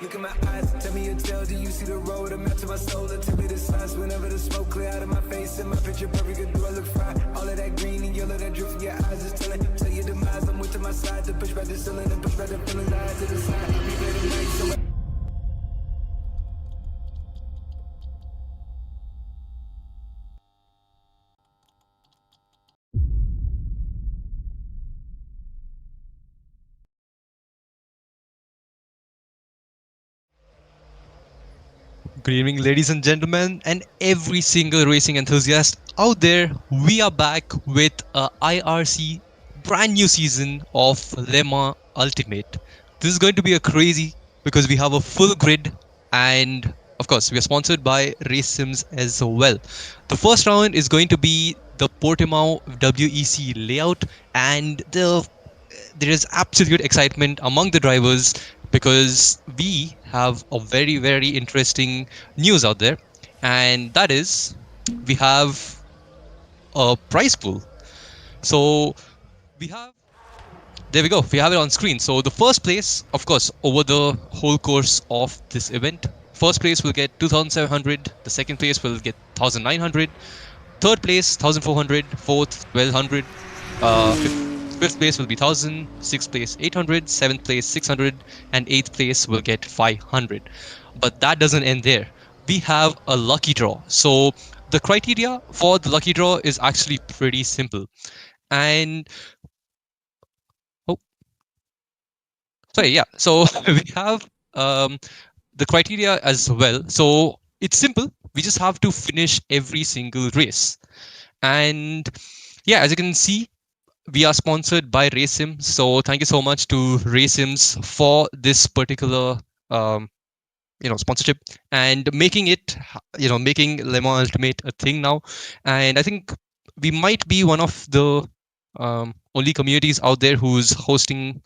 Look in my eyes, tell me your tale. Do you see the road? I'm out to my soul. Tell me the signs whenever the smoke clear out of my face. And my picture perfect, do I look fried? All of that green and yellow that drip from your eyes is telling. Tell your demise, I'm with to my side. To push back the ceiling and push back the feelings I had to the side. I'll be there tonight, so Good evening, ladies and gentlemen, and every single racing enthusiast out there. We are back with a IRC brand new season of LMGT Ultimate. This is going to be a crazy because we have a full grid, and of course, we are sponsored by Racesims as well. The first round is going to be the Portimao WEC layout, and there is absolute excitement among the drivers because we have a very, very interesting news out there, and that is we have a prize pool. So we have, there we go, we have it on screen. So the first place, of course, over the whole course of this event, first place will get 2,700, the second place will get 1,900, third place 1,400, fourth 1,200, fifth place will be 1,000, sixth place 800, seventh place 600, and eighth place will get 500. But that doesn't end there. We have a lucky draw. So the criteria for the lucky draw is actually pretty simple. And so we have the criteria as well. So it's simple. We just have to finish every single race. And yeah, as you can see, we are sponsored by Racesims. So thank you so much to Racesims for this particular sponsorship and making it, making LMGT Ultimate a thing now. And I think we might be one of the only communities out there who's hosting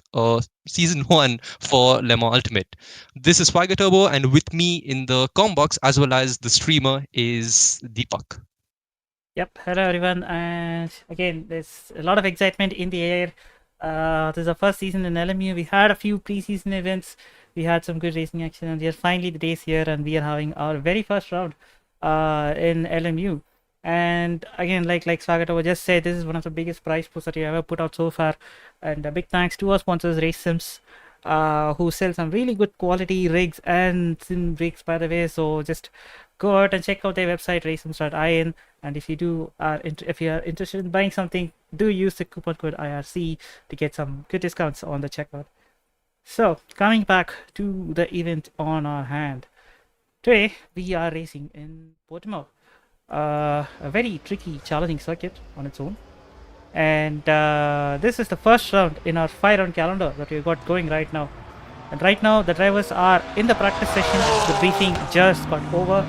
season 1 for LMGT Ultimate. This is SwaggerTurbo, and with me in the comm box as well as the streamer is Deepak. Yep, hello everyone, and again, there's a lot of excitement in the air. This is our first season in LMU. We had a few preseason events, we had some good racing action, and we are finally the days here, and we are having our very first round in LMU. And again, like SwaggerTurbo just said, this is one of the biggest prize pools that we ever put out so far. And a big thanks to our sponsors, Racesims, who sell some really good quality rigs and sim rigs, by the way. So just go out and check out their website, racesims.in. And if you are interested in buying something, do use the coupon code IRC to get some good discounts on the checkout. So coming back to the event on our hand, today we are racing in Portimao, a very tricky, challenging circuit on its own. And this is the first round in our 5-round calendar that we've got going right now. And right now the drivers are in the practice session. The briefing just got over,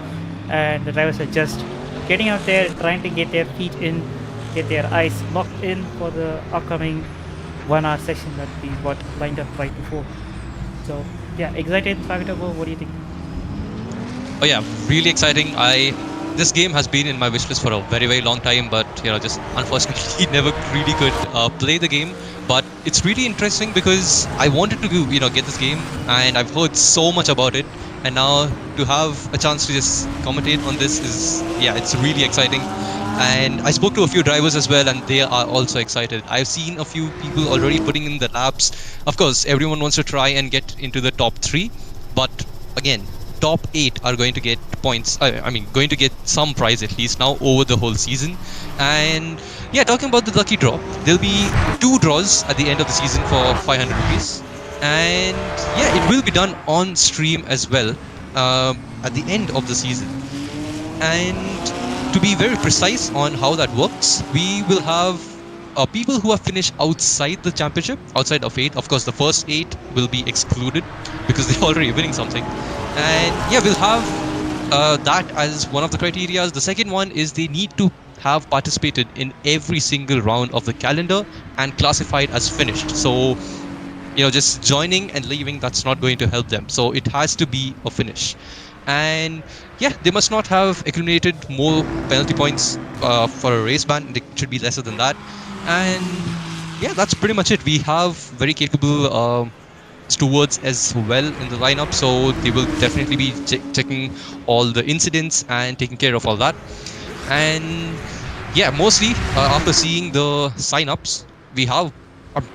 and the drivers are just getting out there, trying to get their feet in, get their eyes locked in for the upcoming 1-hour session that we got lined up right before. So yeah, excited, SwaggerTurbo, what do you think? Oh yeah, really exciting. This game has been in my wishlist for a very, very long time, but just unfortunately never really could play the game. But it's really interesting because I wanted to get this game, and I've heard so much about it, and now to have a chance to just commentate on this is, it's really exciting. And I spoke to a few drivers as well, and they are also excited. I've seen a few people already putting in the laps. Of course, everyone wants to try and get into the top 3, but again, top 8 are going to get points. Going to get some prize at least now over the whole season. And yeah, talking about the lucky draw, there'll be 2 draws at the end of the season for 500 rupees. And yeah, it will be done on stream as well at the end of the season. And to be very precise on how that works, we will have people who have finished outside the championship, outside of 8. Of course, the first 8 will be excluded because they're already winning something. And yeah, we'll have that as one of the criteria. The second one is they need to have participated in every single round of the calendar and classified as finished. So just joining and leaving, that's not going to help them. So it has to be a finish. And yeah, they must not have accumulated more penalty points for a race ban. They should be lesser than that. And yeah, that's pretty much it. We have very capable stewards as well in the lineup, so they will definitely be checking all the incidents and taking care of all that. And yeah, mostly after seeing the signups, we have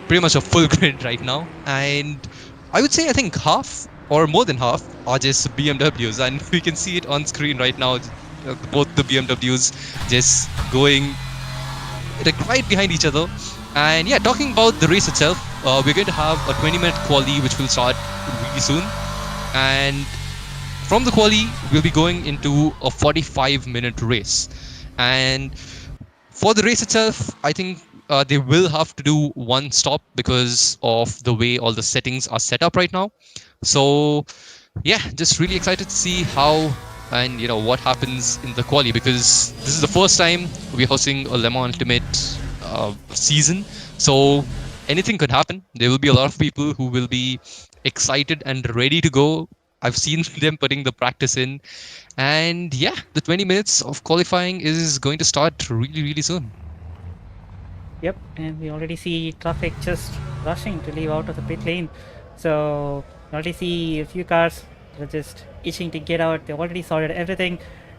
pretty much a full grid right now, and I would say I think half or more than half are just BMWs, and we can see it on screen right now. Both the BMWs just going like right behind each other. And yeah, talking about the race itself, we're going to have a 20-minute quali which will start really soon, and from the quali we'll be going into a 45-minute race. And for the race itself, I think they will have to do one stop because of the way all the settings are set up right now. So yeah, just really excited to see how and what happens in the quali, because this is the first time we're hosting a Le Mans Ultimate season, so anything could happen. There will be a lot of people who will be excited and ready to go. I've seen them putting the practice in, and yeah, the 20 minutes of qualifying is going to start really, really soon. Yep, and we already see traffic just rushing to leave out of the pit lane. So we already see a few cars that are just itching to get out. They already sorted everything,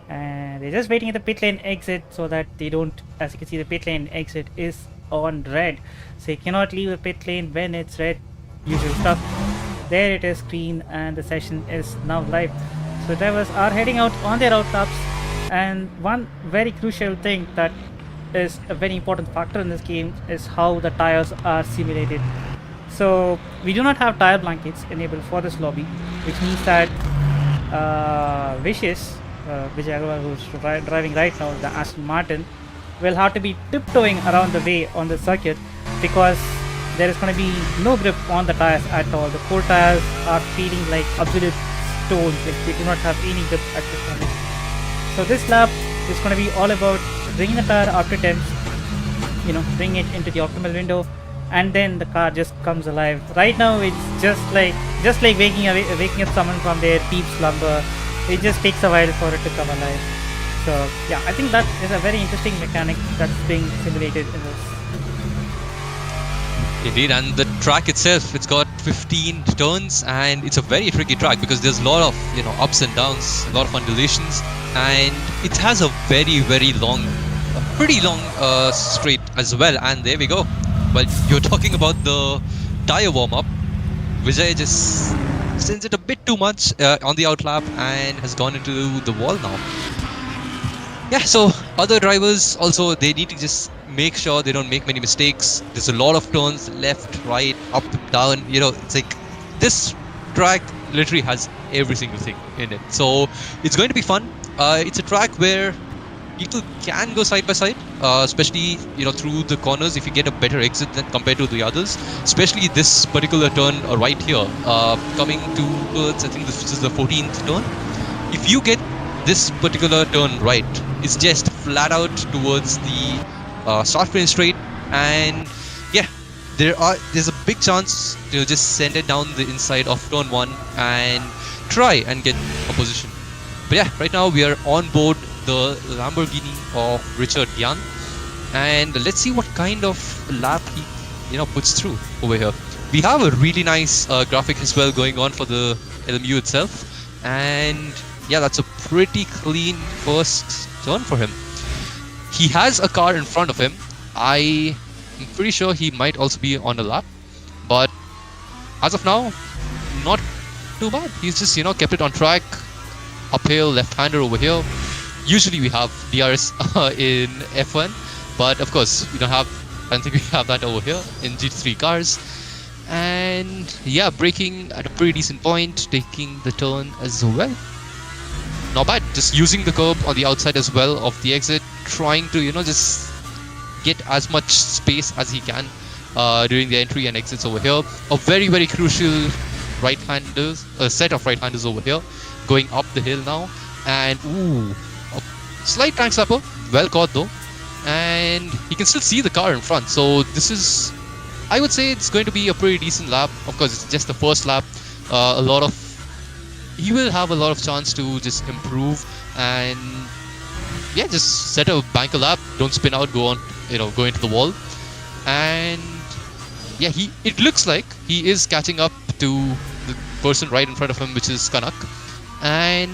and they're just waiting at the pit lane exit so that they don't, as you can see, the pit lane exit is on red, so you cannot leave the pit lane when it's red. Usual stuff. There it is green, and the session is now live. So drivers are heading out on their out laps, and one very crucial thing that is a very important factor in this game is how the tires are simulated. So we do not have tire blankets enabled for this lobby, which means that Vicious, Vijay Agarwal, who's driving right now, the Aston Martin, will have to be tiptoeing around the way on the circuit, because there is going to be no grip on the tires at all. The core tires are feeling like absolute stones, like they do not have any grip at this moment. So this lap is going to be all about bringing the tire up to temps, bring it into the optimal window, and then the car just comes alive. Right now it's just like waking up someone from their deep slumber. It just takes a while for it to come alive. So yeah, I think that is a very interesting mechanic that's being simulated in this. Indeed, and the track itself, it's got 15 turns, and it's a very tricky track because there's a lot of ups and downs, a lot of undulations, and it has a very long, pretty long straight as well. And there we go. Well, you're talking about the tire warm-up. Vijay just sends it a bit too much on the outlap and has gone into the wall now. Yeah, so other drivers also, they need to just make sure they don't make many mistakes. There's a lot of turns, left, right, up, down. It's like this track literally has every single thing in it. So it's going to be fun. It's a track where people can go side by side, especially through the corners if you get a better exit than compared to the others. Especially this particular turn right here, coming towards, I think this is the 14th turn. If you get this particular turn right, it's just flat out towards the start finish straight, and yeah, there's a big chance to just send it down the inside of turn 1 and try and get a position. But yeah, right now we are on board the Lamborghini of Richard Yan, and let's see what kind of lap he puts through over here. We have a really nice graphic as well going on for the LMU itself, and yeah, that's a pretty clean first turn for him. He has a car in front of him. I'm pretty sure he might also be on a lap, but as of now, not too bad. He's just kept it on track. Uphill, left-hander over here. Usually we have DRS in F1, but of course we don't have. I don't think we have that over here in GT3 cars. And yeah, braking at a pretty decent point, taking the turn as well. Not bad. Just using the curb on the outside as well of the exit, trying to just get as much space as he can during the entry and exits over here. A very crucial right-handers, a set of right-handers over here, going up the hill now, and a slight tank slapper, well caught though, and he can still see the car in front. So this is, I would say, it's going to be a pretty decent lap. Of course, it's just the first lap. He will have a lot of chance to just improve and yeah, just set a banker lap, don't spin out, go into the wall. And yeah, it looks like he is catching up to the person right in front of him, which is Kanak. And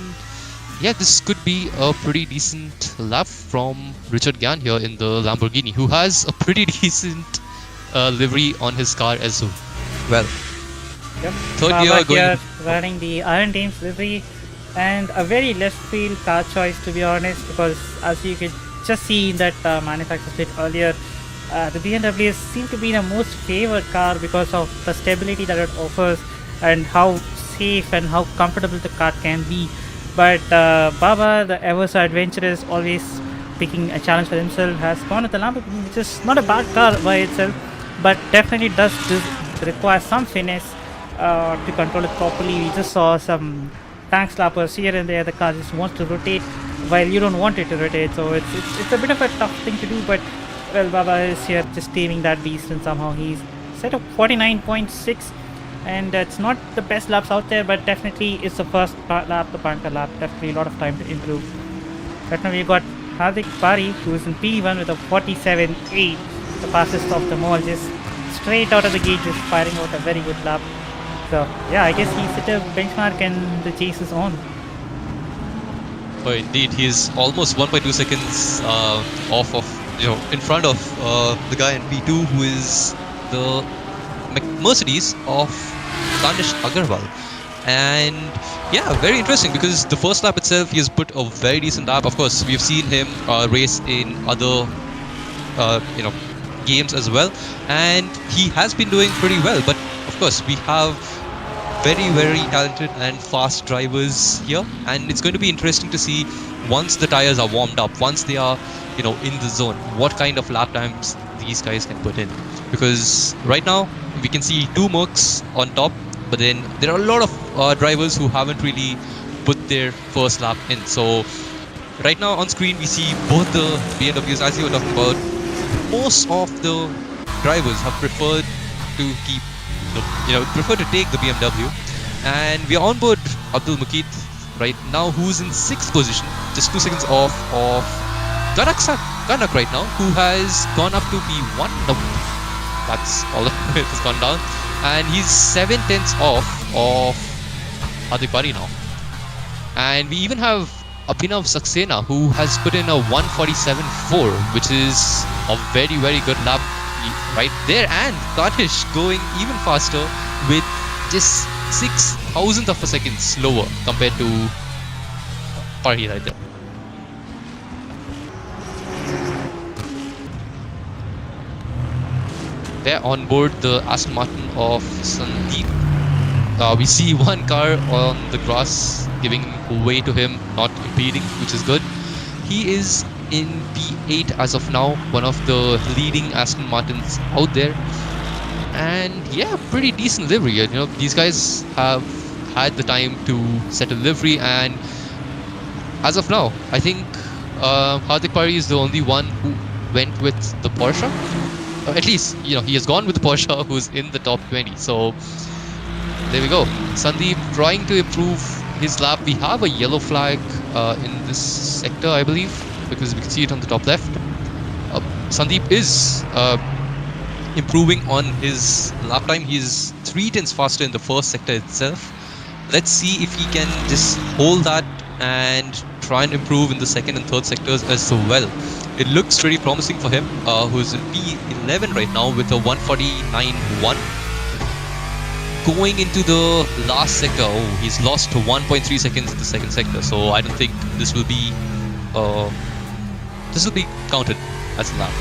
yeah, this could be a pretty decent lap from Richard Gann here in the Lamborghini, who has a pretty decent livery on his car as well. Yep. Third year going here running the Iron Dames livery, and a very left field car choice, to be honest, because as you could just see in that manufacturer split earlier, the BMW seemed to be the most favored car because of the stability that it offers and how safe and how comfortable the car can be. But Baba, the ever so adventurous, always picking a challenge for himself, has gone with the Lamborghini, which is not a bad car by itself, but definitely does require some finesse to control it properly. We just saw some tank slappers here and there. The car just wants to rotate while you don't want it to rotate, so it's a bit of a tough thing to do. But well, Baba is here just taming that beast, and somehow he's set up 49.6, and it's not the best laps out there, but definitely it's the first lap, the bunker lap. Definitely a lot of time to improve. Right now we've got Hardik Pari, who is in P1 with a 47.8, the fastest of them all, just straight out of the gate, just firing out a very good lap. So yeah, I guess he set a benchmark and the chase is on. Oh, indeed, he's almost 1.2 seconds off of, in front of the guy in P2, who is the Mercedes of Danish Agarwal. And yeah, very interesting, because the first lap itself, he has put a very decent lap. Of course, we've seen him race in other games as well, and he has been doing pretty well. But of course, we have very, very talented and fast drivers here, and it's going to be interesting to see once the tires are warmed up, once they are in the zone, what kind of lap times these guys can put in. Because right now we can see two Mercs on top, but then there are a lot of drivers who haven't really put their first lap in. So right now on screen we see both the BMWs, as you were talking about. Most of the drivers have preferred to keep prefer to take the BMW, and we are on board Abdul Makit right now, who's in 6th position, just 2 seconds off of Kanak right now, who has gone up to P1. No, that's all it has gone down, and he's 7/10 off of Hardik Pari now. And we even have Abhinav Saxena, who has put in a 147.4, which is a very, very good lap right there, and Danish going even faster with just 0.06 of a second slower compared to Pari right there. They're on board the Aston Martin of Sandeep. We see one car on the grass giving way to him, not impeding, which is good. He is in P8 as of now, one of the leading Aston Martins out there. And yeah, pretty decent livery. These guys have had the time to set a livery, and as of now, I think Hardik Pari is the only one who went with the Porsche. At least, he has gone with the Porsche, who's in the top 20. So there we go. Sandeep trying to improve his lap. We have a yellow flag in this sector, I believe, because we can see it on the top left. Sandeep is improving on his lap time. He's 3/10 faster in the first sector itself. Let's see if he can just hold that and try and improve in the second and third sectors as well. It looks pretty promising for him, who's in P11 right now with a 149.1. Going into the last sector, he's lost to 1.3 seconds in the second sector, so I don't think this will be counted as a lap.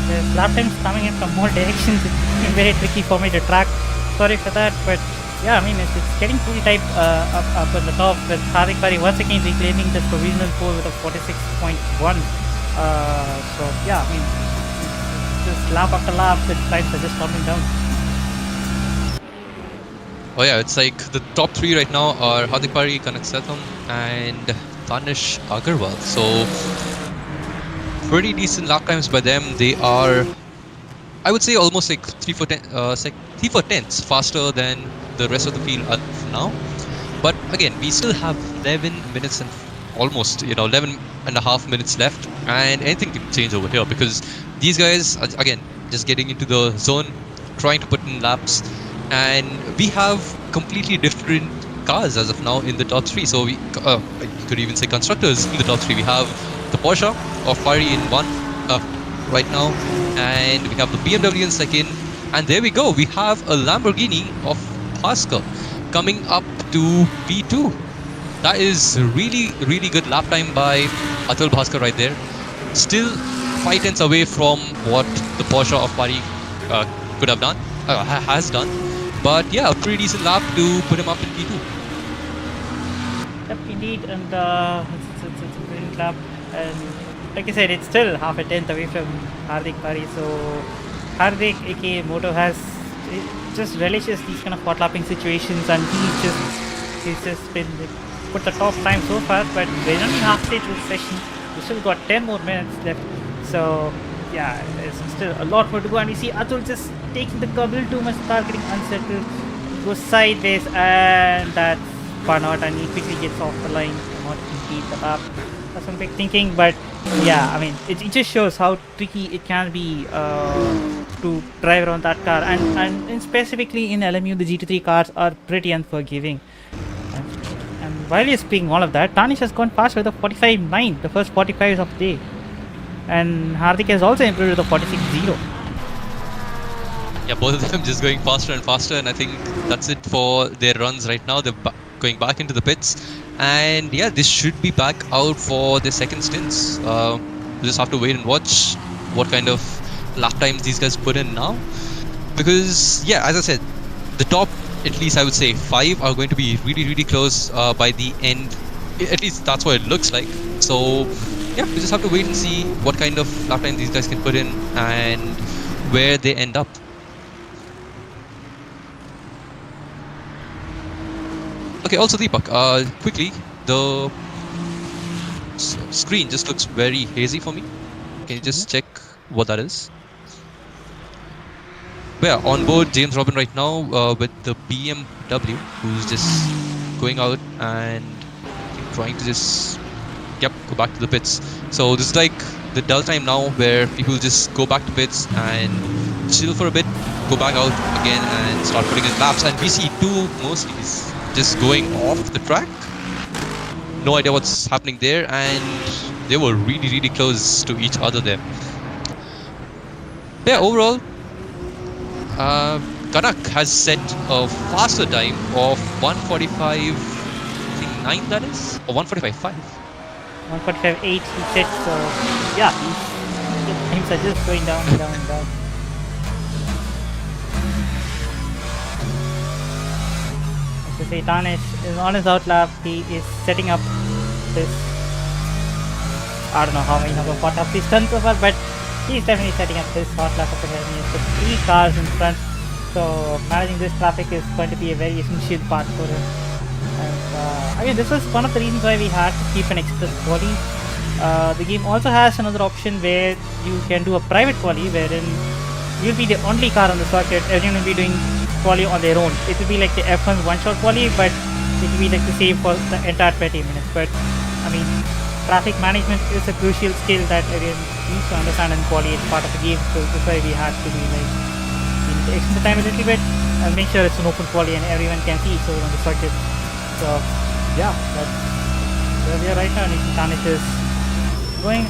There's lap times coming in from more directions. It's been very tricky for me to track. Sorry for that, but yeah, I mean, it's getting pretty tight up at the top, with Hardik Pari once again reclaiming the provisional pole with a 46.1. So yeah, I mean, just lap after lap, the times are just coming down. Oh yeah, it's like the top 3 right now are Hardik Pari, Kanak Satham, and Danish Agarwal. So pretty decent lap times by them. They are, I would say, almost like 3/4 faster than the rest of the field now. But again, we still have 11 minutes and almost 11 and a half minutes left, and anything can change over here, because these guys are, again, just getting into the zone trying to put in laps, and we have completely different cars as of now in the top three. So we you could even say constructors in the top three. We have the Porsche of Pari in one right now, and we have the BMW in second, and there we go. We have a Lamborghini of Bhaskar coming up to P2. That is really good lap time by Athul Bhaskar right there. Still 5 tenths away from what the Porsche of Pari could have done, has done. But yeah, a pretty decent lap to put him up in P2. Yep, indeed, and it's a brilliant lap. And like I said, it's still half a tenth away from Hardik Pari. So Hardik, aka Moto, just relishes these kind of hot lapping situations, and he's just been put the top time so far. But we're only halfway through the session. We still got 10 more minutes left. So yeah, there's still a lot more to go, and we see Athul just taking the curb a little too much, start getting unsettled, goes sideways, and that's spun out, and he quickly gets off the line, not complete the lap. That's some big thinking, but yeah, I mean, it just shows how tricky it can be to drive around that car, and specifically in LMU, the GT3 cars are pretty unforgiving. And while he's speaking all of that, Tanish has gone past with a 45.9, the first 45s of the day. And Hardik has also improved with a 46.0. Yeah, both of them just going faster and faster, and I think that's it for their runs right now. They're going back into the pits, and yeah, this should be back out for their second stints. We'll just have to wait and watch what kind of lap times these guys put in now, because yeah, as I said, the top, at least I would say 5 are going to be really close by the end. At least that's what it looks like. So yeah, we just have to wait and see what kind of lap time these guys can put in and where they end up. Okay, also Deepak, quickly, the screen just looks very hazy for me. Can you just check what that is? But yeah, on board James Robin right now with the BMW, who's just going out and trying to just go back to the pits. So this is like the dull time now, where people just go back to pits and chill for a bit, go back out again and start putting in laps. And we see two Mercedes just going off the track. No idea what's happening there, and they were really close to each other there. Yeah, overall, Kanak has set a faster time of 1:45.9, that is, or 1:45.5. 1:45.8 he said, so yeah, things are just going down and down and down. As I say, Tanish is on his outlap. He is setting up this, I don't know how many number of hot laps he's done so far, but he's definitely setting up this hot lap of the journey. With 3 cars in front, so managing this traffic is going to be a very essential part for him. And again, this was one of the reasons why we had to keep an express quali. The game also has another option where you can do a private quali, wherein you'll be the only car on the circuit. Everyone will be doing quali on their own. It will be like the F1's one-shot quali, but it will be like the same for the entire 20 minutes. But I mean, traffic management is a crucial skill that everyone needs to understand, and quali is part of the game. So that's why we had to be like, we need to extend the time a little bit and make sure it's an open quali and everyone can see each other on the circuit. So yeah, that's where we are right now. Tanish is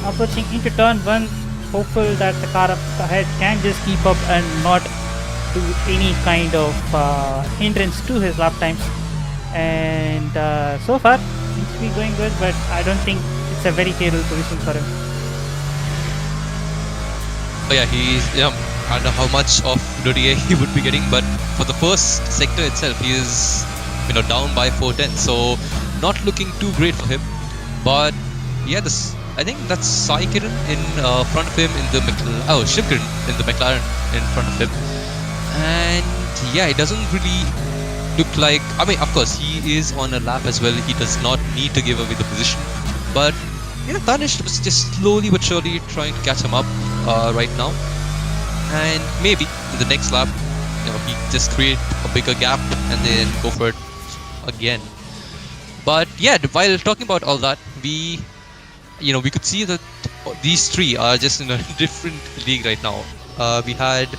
approaching into turn 1, hopeful that the car up ahead can just keep up and not do any kind of hindrance to his lap times. And so far seems to be going good, but I don't think it's a very favorable position for him. Oh yeah, I don't know how much of DDA he would be getting, but for the first sector itself, he is down by 4 tenths, so not looking too great for him. But yeah, I think that's Sai Tarun in front of him in the Shivkaran in the McLaren in front of him. And yeah, it doesn't really look like, I mean, of course he is on a lap as well, he does not need to give away the position, but Tanish was just slowly but surely trying to catch him up right now. And maybe in the next lap, he just create a bigger gap and then go for it again. But yeah, while talking about all that, we could see that these 3 are just in a different league right now. We had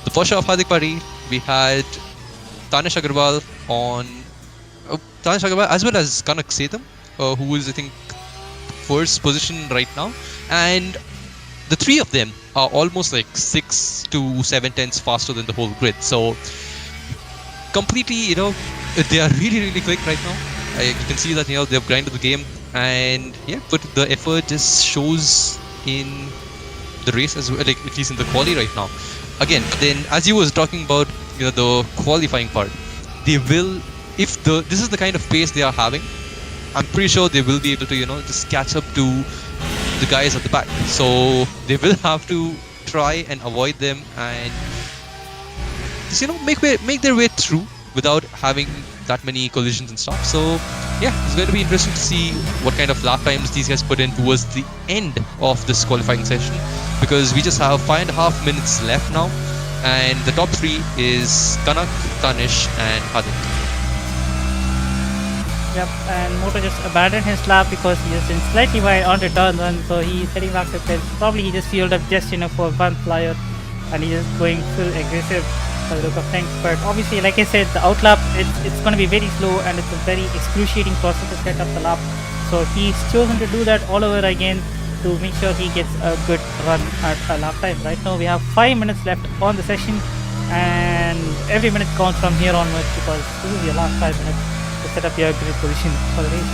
the Porsche of Hardik Pari, we had Tanish Agarwal on Tanish Agarwal as well as Kanak Setam, who is I think first position right now, and the three of them are almost like 6 to 7 tenths faster than the whole grid. So completely, they are really quick right now. You can see that they've grinded the game, and yeah, but the effort just shows in the race as well, like at least in the quali right now. Again, then as you was talking about the qualifying part, they will, if this is the kind of pace they are having, I'm pretty sure they will be able to just catch up to the guys at the back. So they will have to try and avoid them and just make their way through without having that many collisions and stuff. So yeah, it's going to be interesting to see what kind of lap times these guys put in towards the end of this qualifying session, because we just have 5.5 minutes left now, and the top three is Kanak, Tanish and Hardik. Yep, and Moto just abandoned his lap because he is in slightly wide onto turn 1, so he's heading back to pit. Probably he just fueled up just for one flyer, and he's just going full aggressive by the look of things. But obviously, like I said, the outlap, it's going to be very slow, and it's a very excruciating process to set up the lap. So he's chosen to do that all over again to make sure he gets a good run at a lap time. Right now we have 5 minutes left on the session, and every minute counts from here onwards, because this is your last 5 minutes to set up your grid position for the race.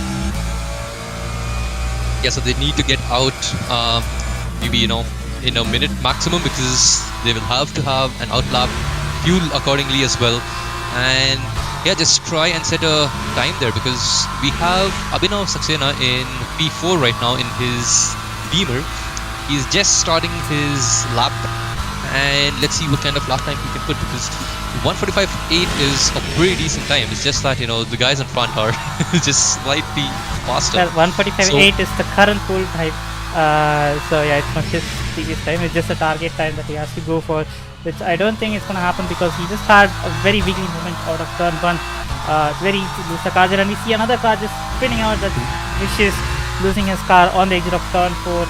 Yeah, so they need to get out maybe in a minute maximum, because they will have to have an outlap, fuel accordingly as well, and yeah, just try and set a time there, because we have Abhinav Saxena in P4 right now in his Beamer. He's just starting his lap, and let's see what kind of lap time he can put, because 1:45.8 is a pretty decent time. It's just that the guys in front are just slightly faster. Well, 1:45.8 is the current pool time. So yeah, it's not his previous time. It's just a target time that he has to go for, which I don't think is going to happen, because he just had a very wiggly movement out of turn 1. It's very easy to lose the car there, and we see another car just spinning out, which is losing his car on the exit of turn 4.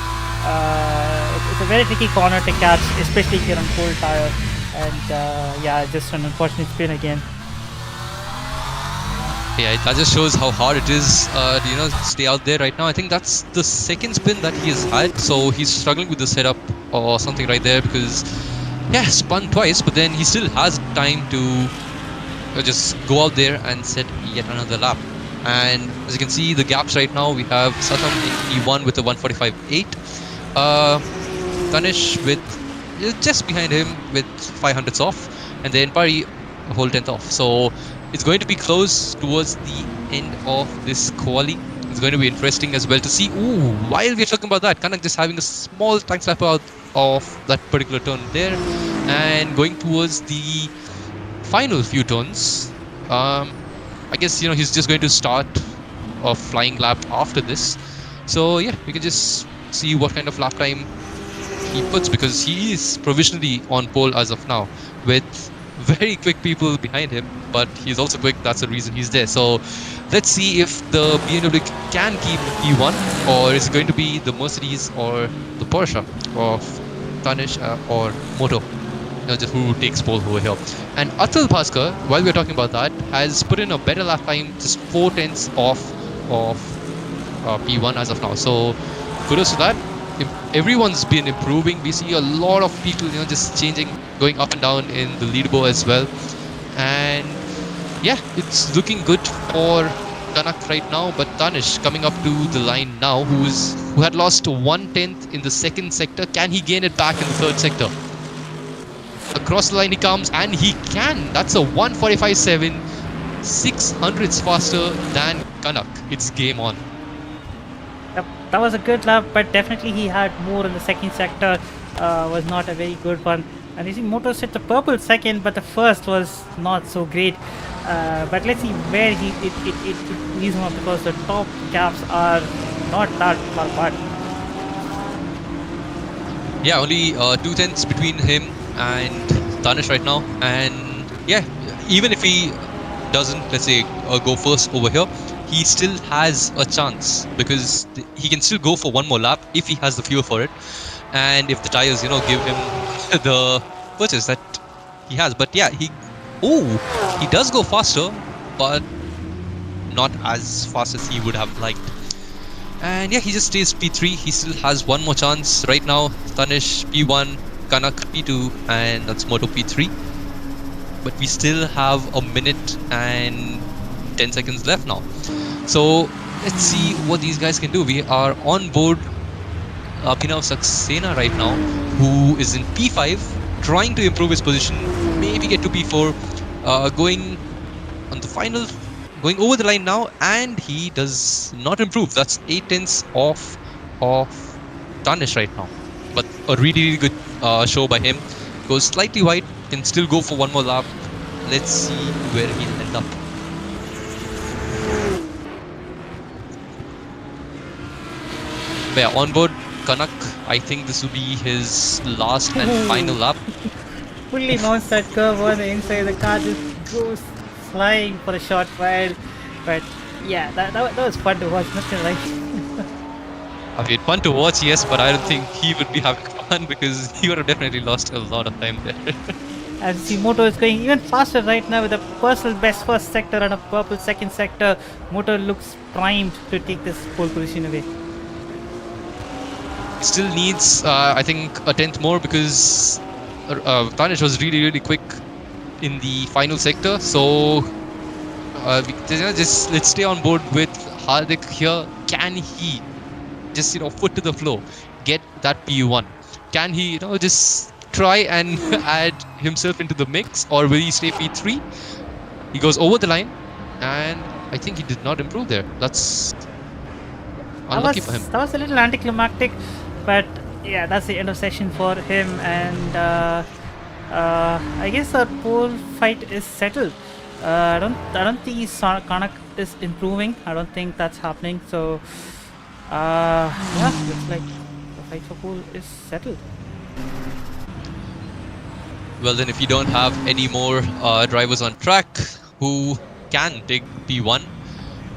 It's a very tricky corner to catch, especially if you're on cold tire, and yeah, just an unfortunate spin again. Yeah, that just shows how hard it is to stay out there right now. I think that's the second spin that he has had, so he's struggling with the setup or something right there, because yeah, spun twice, but then he still has time to just go out there and set yet another lap. And as you can see, the gaps right now, we have Satam in E1 with a 1:45.8, Tanish with just behind him with 500ths off, and then Pari a whole 10th off. So it's going to be close towards the end of this quali. It's going to be interesting as well to see. Ooh, while we're talking about that, Kanak just having a small tank slap out of that particular turn there, and going towards the final few turns. I guess he's just going to start a flying lap after this. So yeah, we can just see what kind of lap time he puts, because he is provisionally on pole as of now with very quick people behind him, but he's also quick. That's the reason he's there. So let's see if the BMW can keep E1, or is it going to be the Mercedes or the Porsche of Tanish or Moto, just who takes pole over here. And Athul Bhaskar, while we're talking about that, has put in a better lap time, just 4 tenths off of P1 as of now. So kudos to that. Everyone's been improving. We see a lot of people just changing, going up and down in the leaderboard as well, and yeah, it's looking good for Kanak right now. But Tanish coming up to the line now, who had lost 1/10 in the second sector. Can he gain it back in the third sector? Across the line he comes, and he can. That's a 1:45.7, 600ths faster than Kanak. It's game on. Yep, that was a good lap, but definitely he had more in the second sector. Was not a very good one. And you see Moto set the purple second, but the first was not so great. But let's see where it leaves him up, because the top gaps are not that far apart. Yeah, only 2 tenths between him and Tanish right now. And yeah, even if he doesn't, let's say, go first over here, he still has a chance, because he can still go for one more lap if he has the fuel for it, and if the tires give him the purchase that he has. But yeah, he does go faster, but not as fast as he would have liked. And yeah, he just stays P3. He still has one more chance right now. Tanish P1, Kanak P2, and that's Moto P3. But we still have a minute and 10 seconds left now. So let's see what these guys can do. We are on board Abhinav Saxena right now, who is in P5, trying to improve his position, maybe get to P4, going on the final, going over the line now, and he does not improve. That's 8/10 off of Tanish right now. But a really good show by him. Goes slightly wide, can still go for one more lap. Let's see where he'll end up. But yeah, on board Kanak, I think this will be his last and final lap. Fully mounts that curve on the inside. The car just goes flying for a short while. But yeah, that was fun to watch. Nothing like. I mean, fun to watch, yes, but I don't think he would be having fun because he would have definitely lost a lot of time there. As you see, Moto is going even faster right now with a personal best first sector and a purple second sector. Moto looks primed to take this pole position away. He still needs, I think, a tenth more because Tanish was really quick in the final sector. So just let's stay on board with Hardik here. Can he just foot to the floor, get that P1? Can he just try and add himself into the mix, or will he stay P3? He goes over the line, and I think he did not improve there. That's unlucky for him. That was a little anticlimactic, but yeah, that's the end of session for him. And I guess our pole fight is settled. I don't think Kanak is improving. I don't think that's happening. So yeah, looks like the fight for pole is settled. Well, then, if you don't have any more drivers on track who can take P1,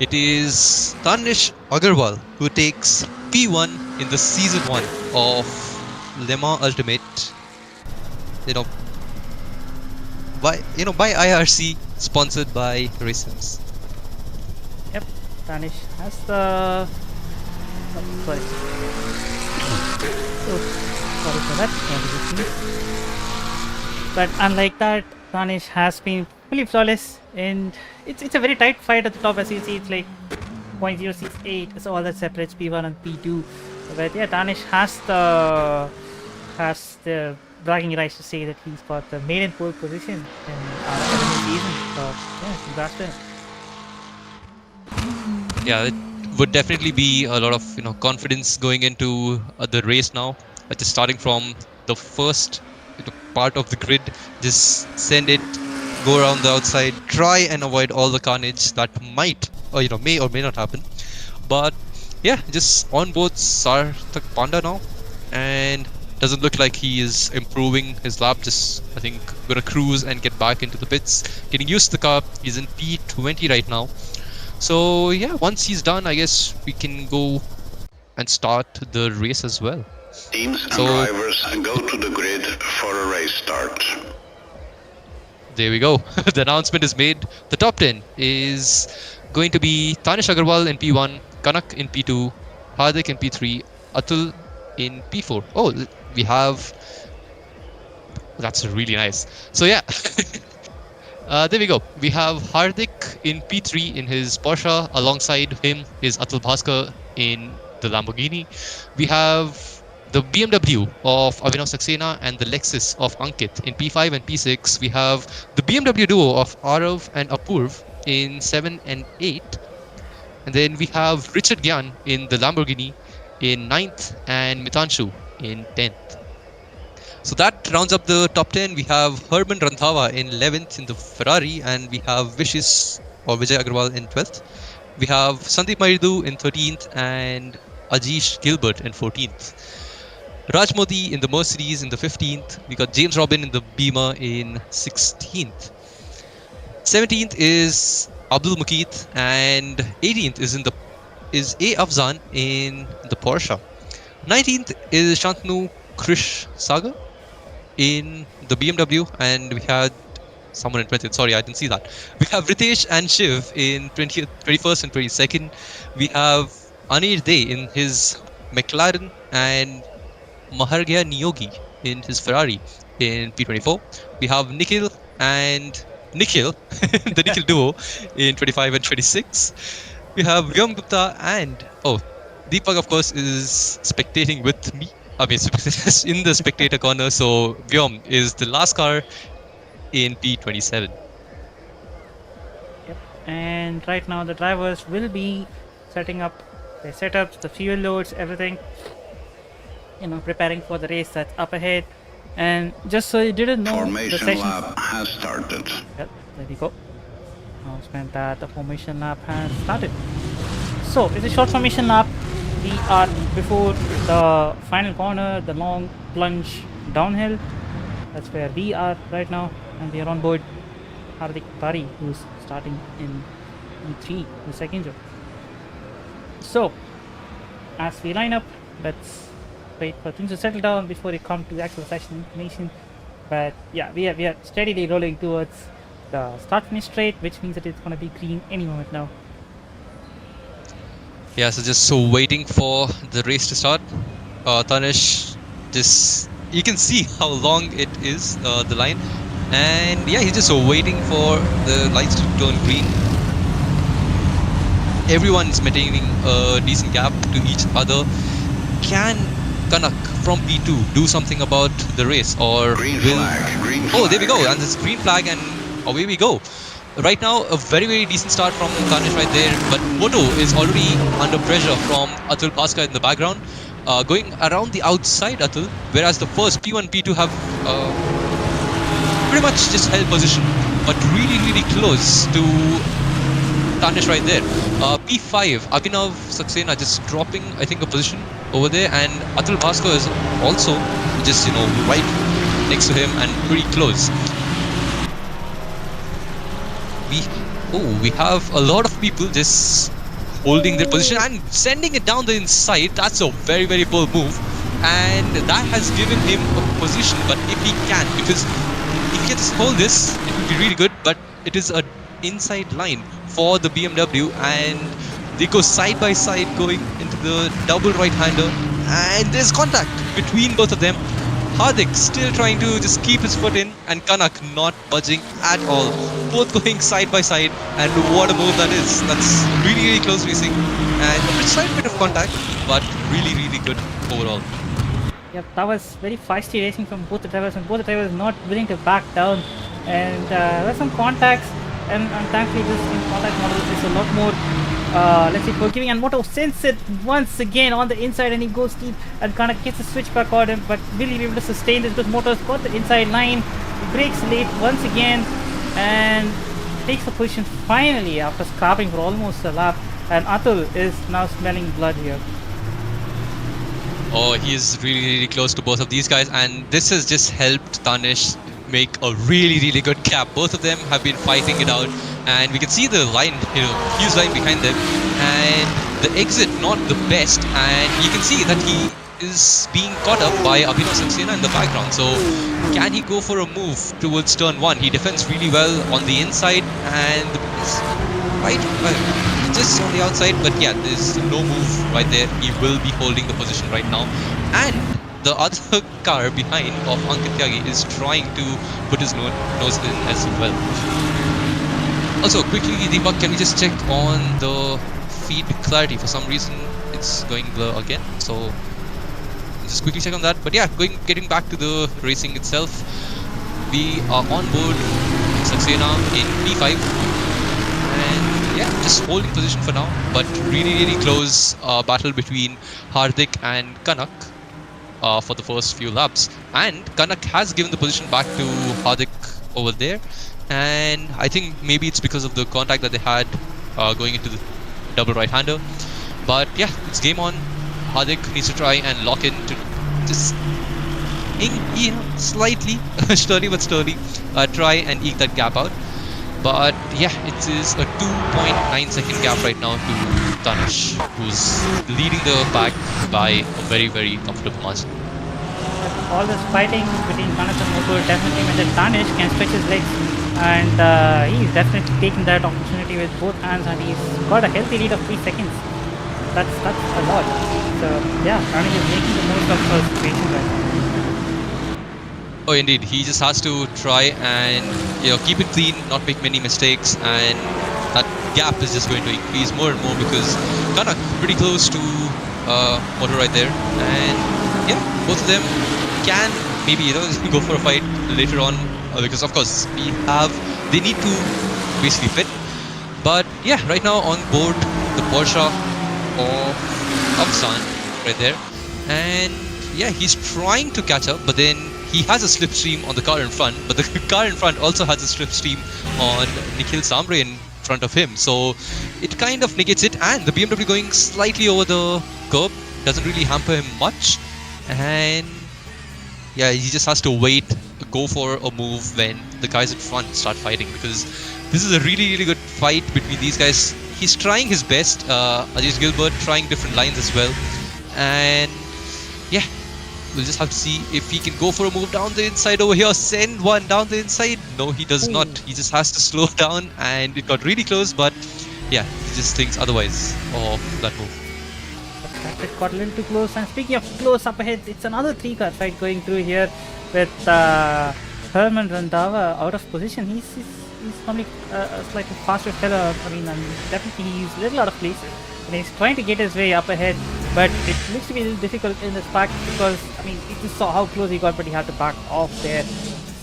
it is Tanish Agarwal who takes P1 in the season 1 of Le Mans Ultimate. By IRC, sponsored by Racesims. Yep, Tanish has the. Oh, sorry. Oh, sorry for that. But unlike that, Tanish has been fully flawless, and it's a very tight fight at the top. As you see, it's like 0.068 is all that separates P1 and P2. But yeah, Tanish has the bragging rights to say that he's got the maiden pole position in our LMU season. So yeah, congrats to him. Yeah, it would definitely be a lot of confidence going into the race now. Just starting from the first part of the grid, just send it, go around the outside, try and avoid all the carnage that might may or may not happen. But yeah, just on board Sarthak Panda now, and doesn't look like he is improving his lap. Just I think gonna cruise and get back into the pits, getting used to the car. He's in P20 right now. So yeah, once he's done, I guess we can go and start the race as well. Teams and drivers go to the grid for a race start. There we go. The announcement is made. The top 10 is going to be Tanish Agarwal in P1, Kanak in P2, Hardik in P3, Athul in P4. Oh, we have... That's really nice. So yeah, there we go. We have Hardik in P3 in his Porsche. Alongside him is Athul Bhaskar in the Lamborghini. We have the BMW of Abhinav Saxena and the Lexus of Ankit in P5 and P6. We have the BMW duo of Arav and Apurv in 7 and 8. And then we have Richard Gyan in the Lamborghini in 9th and Mitanshu in 10th. So that rounds up the top 10. We have Herman Randhawa in 11th in the Ferrari, and we have Vijay Agarwal in 12th. We have Sandeep Maridu in 13th and Ajish Gilbert in 14th. Raj Modi in the Mercedes in the 15th. We got James Robin in the Beamer in 16th. 17th is Abdul Mukeet, and 18th is A. Afzan in the Porsche. 19th is Shantanu Krish Sagar in the BMW, and we had someone in 20th. Sorry, I didn't see that. We have Ritesh and Shiv in 20th, 21st and 22nd. We have Anir Day in his McLaren and Mahargya Niyogi in his Ferrari in P24. We have Nikhil and Nikhil, the Nikhil duo in 25 and 26. We have Vyom Gupta and Deepak, of course, is spectating with me. I mean, in the spectator corner. So Vyom is the last car in P27. Yep. And right now the drivers will be setting up their setups, the fuel loads, everything. Preparing for the race that's up ahead. And just so you didn't know, Formation the session lap has started. Yep, there we go. Announcement that the formation lap has started. So it's a short formation lap. We are before the final corner, the long plunge downhill. That's where we are right now, and we are on board Hardik Tari, who's starting in E3, the second job. So, as we line up, let's wait for things to settle down before we come to the actual session information. But yeah, we are steadily rolling towards the start finish straight, which means that it's going to be green any moment now. Yeah, so waiting for the race to start. Tanish, you can see how long it is, the line. And yeah, he's just waiting for the lights to turn green. Everyone's maintaining a decent gap to each other. Can Kanak from P2 do something about the race, or Green flag. Oh, there we go, and this green flag, and away we go. Right now, a very, very decent start from Tanish right there, but Moto is already under pressure from Athul Bhaskar in the background, going around the outside Athul, whereas the first P1, P2 have pretty much just held position, but really, really close to Tanish right there. P5, Abhinav Saxena just dropping, I think, a position over there, and Athul Bhaskar is also just, right next to him and pretty close. We have a lot of people just holding their position and sending it down the inside. That's a very, very bold move, and that has given him a position. But if he can, because if he can just hold this, it would be really good. But it is an inside line for the BMW, and they go side by side going into the double right-hander, and there's contact between both of them. Hardik still trying to just keep his foot in, and Kanak not budging at all. Both going side by side, and what a move that is. That's really, really close racing, and a slight bit of contact, but really, really good overall. Yep, that was very feisty racing from both the drivers, and both the drivers not willing to back down. And there's some contacts, and thankfully this contact model is a lot more let's say forgiving, and Moto sends it once again on the inside, and he goes deep and kind of gets a switch back on him, but will he be able to sustain this because Moto's got the inside line. He breaks late once again and takes the position finally after scrapping for almost a lap, and Athul is now smelling blood here. Oh, he is really, really close to both of these guys, and this has just helped Tanish make a really, really good gap. Both of them have been fighting it out, and we can see the line, huge line behind them, and the exit not the best, and you can see that he is being caught up by Abhinav Saxena in the background. So can he go for a move towards turn 1? He defends really well on the inside, and right, just on the outside, but yeah, there's no move right there. He will be holding the position right now, and the other car behind of Ankit Tyagi is trying to put his nose in as well. Also, quickly, Deepak, can we just check on the feed clarity? For some reason, it's going blur again. So just quickly check on that. But yeah, getting back to the racing itself, we are on board Saxena in P5, and yeah, just holding position for now. But really, really close battle between Hardik and Kanak for the first few laps, and Kanak has given the position back to Hardik over there, and I think maybe it's because of the contact that they had going into the double right-hander. But yeah, it's game on. Hardik needs to try and lock in to just slightly slowly but slowly try and eke that gap out. But yeah, it is a 2.9 second gap right now to Tanish, who's leading the pack by a very, very comfortable margin. all this fighting between Ganesh and Muthu definitely meant that Danish can stretch his legs, and he's definitely taking that opportunity with both hands, and he's got a healthy lead of 3 seconds. That's a lot. So yeah, Danish is making the most of her situation right now. Oh, indeed. He just has to try and keep it clean, not make many mistakes, and that gap is just going to increase more and more because Kanak pretty close to Moto right there, and yeah, both of them can maybe go for a fight later on because of course they need to basically fit. But yeah, right now on board the Porsche of Afsan right there, and yeah, he's trying to catch up, but then he has a slipstream on the car in front, but the car in front also has a slipstream on Nikhil Sambre in front of him. So it kind of negates it, and the BMW going slightly over the curb doesn't really hamper him much. And yeah, he just has to wait, go for a move when the guys in front start fighting, because this is a really, really good fight between these guys. He's trying his best, Ajay Gilbert trying different lines as well. And yeah, we'll just have to see if he can go for a move down the inside over here, send one down the inside. No, he does not. He just has to slow down, and it got really close, but yeah, he just thinks otherwise of that move. It got a little too close, and speaking of close up ahead, it's another 3-car fight going through here with Herman Randava out of position. He's normally a slightly faster fella. I mean, definitely he's a little out of place, and he's trying to get his way up ahead, but it looks to be a little difficult in this pack because, I mean, you just saw how close he got, but he had to back off there.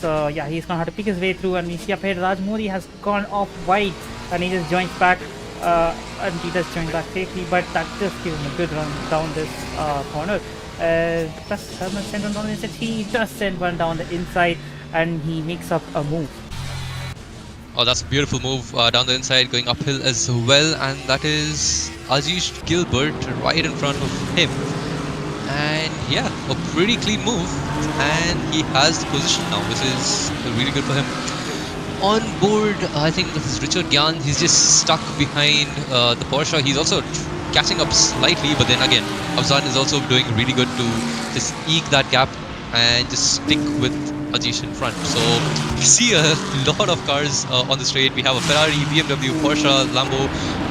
So yeah, he's gonna have to pick his way through, and we see up ahead Rajmoori has gone off wide, and he just joins back, and he does join back safely, but that just gives him a good run down this corner. Plus Herman sent one down the inside. He does send one down the inside, and he makes up a move. Oh, that's a beautiful move down the inside, going uphill as well, and that is Ajish Gilbert right in front of him. And yeah, a pretty clean move, and he has the position now, which is really good for him. On board, I think this is Richard Gyan. He's just stuck behind the Porsche. He's also catching up slightly, but then again, Afzan is also doing really good to just eke that gap and just stick with Ajish in front. So we see a lot of cars on the straight. We have a Ferrari, BMW, Porsche, Lambo,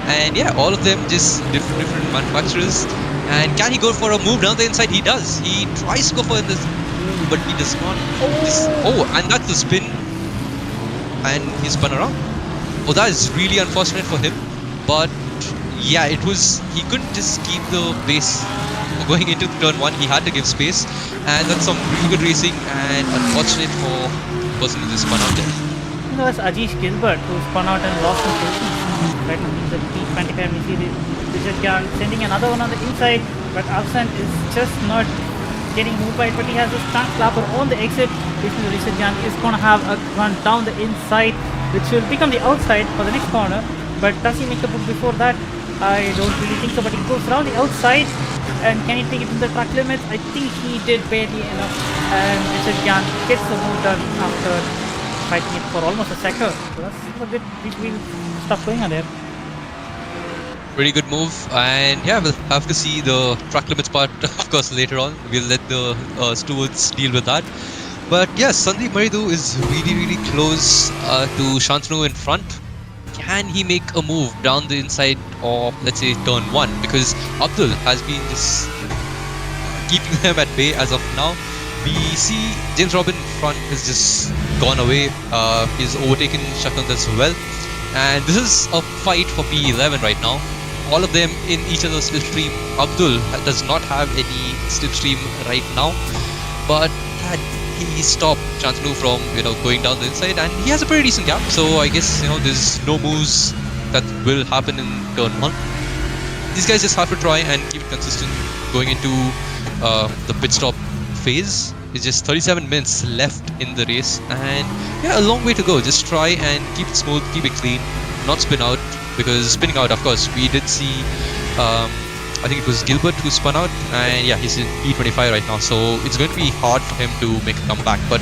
and yeah, all of them just different manufacturers. And can he go for a move down the inside? He does. He tries to go for this, but he does not. And that's the spin, and he spun around. Oh, that is really unfortunate for him. But yeah, he couldn't just keep the pace going into turn 1. He had to give space, and that's some really good racing, and unfortunate for the person who just spun out there. That's Ajish Gilbert who spun out and lost his position. Right now he's at P25. We see Richard Gyan sending another one on the inside, but Afsan is just not getting moved by it, but he has a stunt flapper on the exit. Basically, Richard Gyan is going to have a run down the inside, which will become the outside for the next corner. But does he make the move before that? I don't really think so, but he goes around the outside, and can he take it to the track limits? I think he did barely enough, and Richard Gyan gets the move done after fighting it for almost a sector. So that's a bit between stuff going on there. Pretty good move, and yeah, we'll have to see the track limits part, of course, later on. We'll let the stewards deal with that. But yes, Sandeep Maridu is really close to Shantanu in front. Can he make a move down the inside of, let's say, turn 1? Because Abdul has been just keeping them at bay as of now. We see James Robin in front has just gone away. He's overtaken Shakant as well. And this is a fight for P11 right now. All of them in each other's slipstream. Abdul does not have any slipstream right now, but he stopped Shantanu from going down the inside, and he has a pretty decent gap. So I guess there's no moves that will happen in turn 1. These guys just have to try and keep it consistent going into the pit stop phase. It's just 37 minutes left in the race, and yeah, a long way to go. Just try and keep it smooth, keep it clean, not spin out, because spinning out, of course, we did see I think it was Gilbert who spun out, and yeah, he's in P25 right now, so it's going to be hard for him to make a comeback. But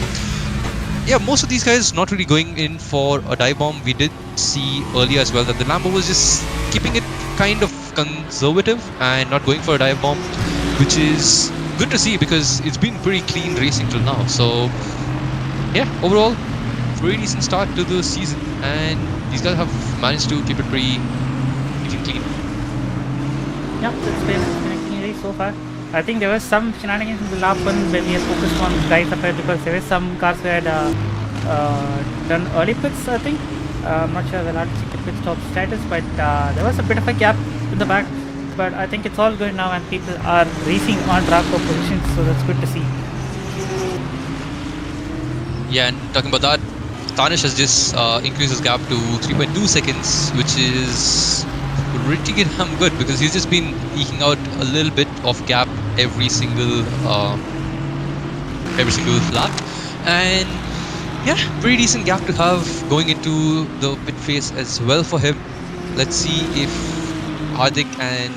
yeah, most of these guys not really going in for a dive bomb. We did see earlier as well that the Lambo was just keeping it kind of conservative and not going for a dive bomb, which is good to see because it's been pretty clean racing till now. So yeah, overall, pretty decent start to the season, and these guys have managed to keep it pretty clean. Yep, it's been a clean race so far. I think there was some shenanigans in the lap one when we had focused on guys up ahead because there were some cars who had done early pits, I think. I'm not sure we'll have to check the pit stop status, but there was a bit of a gap in the back. But I think it's all good now and people are racing on track for positions, so that's good to see. Yeah, and talking about that, Tanish has just increased his gap to 3.2 seconds, which is pretty damn good because he's just been eking out a little bit of gap every single lap, and yeah, pretty decent gap to have going into the pit phase as well for him. Let's see if Hardik and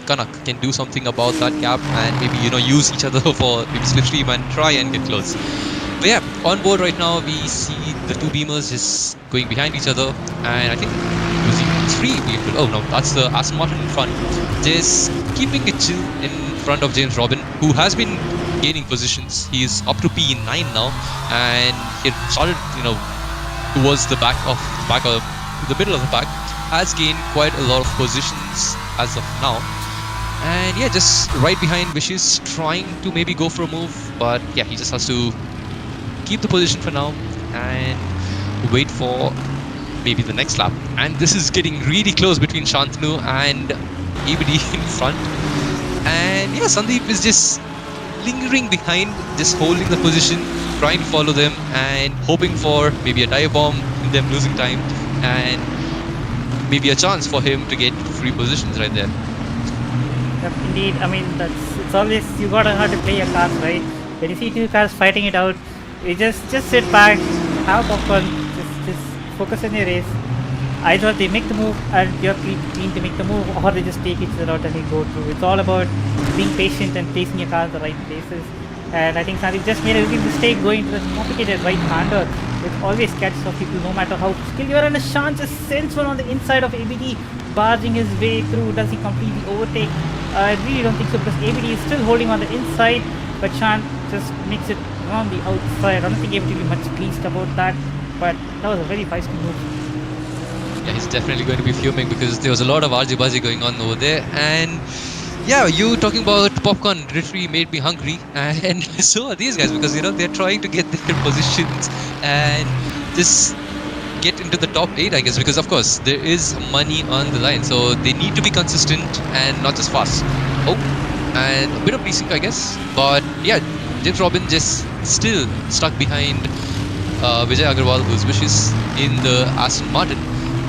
Kanak can do something about that gap and maybe use each other for maybe slipstream and try and get close. But yeah, on board right now we see the two beamers just going behind each other, and I think three people. Oh no, that's the Aston Martin in front, just keeping it chill in front of James Robin, who has been gaining positions. He's up to P9 now, and he started towards the middle of the pack, has gained quite a lot of positions as of now. And yeah, just right behind Wishes, trying to maybe go for a move, but yeah, he just has to keep the position for now and wait for maybe the next lap. And this is getting really close between Shantanu and ABD in front. And yeah, Sandeep is just lingering behind, just holding the position, trying to follow them and hoping for maybe a dive bomb in them losing time and maybe a chance for him to get free positions right there. Yep, indeed. I mean, it's always, you gotta have to play your cards, right? When you see two cars fighting it out, you just sit back, have popcorn, just focus on your race. Either they make the move and you're keen to make the move, or they just take it to the route and they go through. It's all about being patient and placing your car in the right places. And I think Sandeep just made a little mistake going to the complicated right-hander, which always catches off people no matter how skilled you are. And Ashan just sends one on the inside of ABD, barging his way through. Does he completely overtake? I really don't think so, because ABD is still holding on the inside, but Shan just makes it around the outside. I don't think ABD will be much pleased about that, but that was a very feisty move. Yeah, he's definitely going to be fuming because there was a lot of argy-bargy going on over there. And yeah, you talking about popcorn literally made me hungry, and so are these guys because they're trying to get their positions and just get into the top 8, I guess, because of course there is money on the line, so they need to be consistent and not just fast. Oh, and a bit of desync, I guess, but yeah, James Robin just still stuck behind Vijay Agarwal, whose Wishes in the Aston Martin,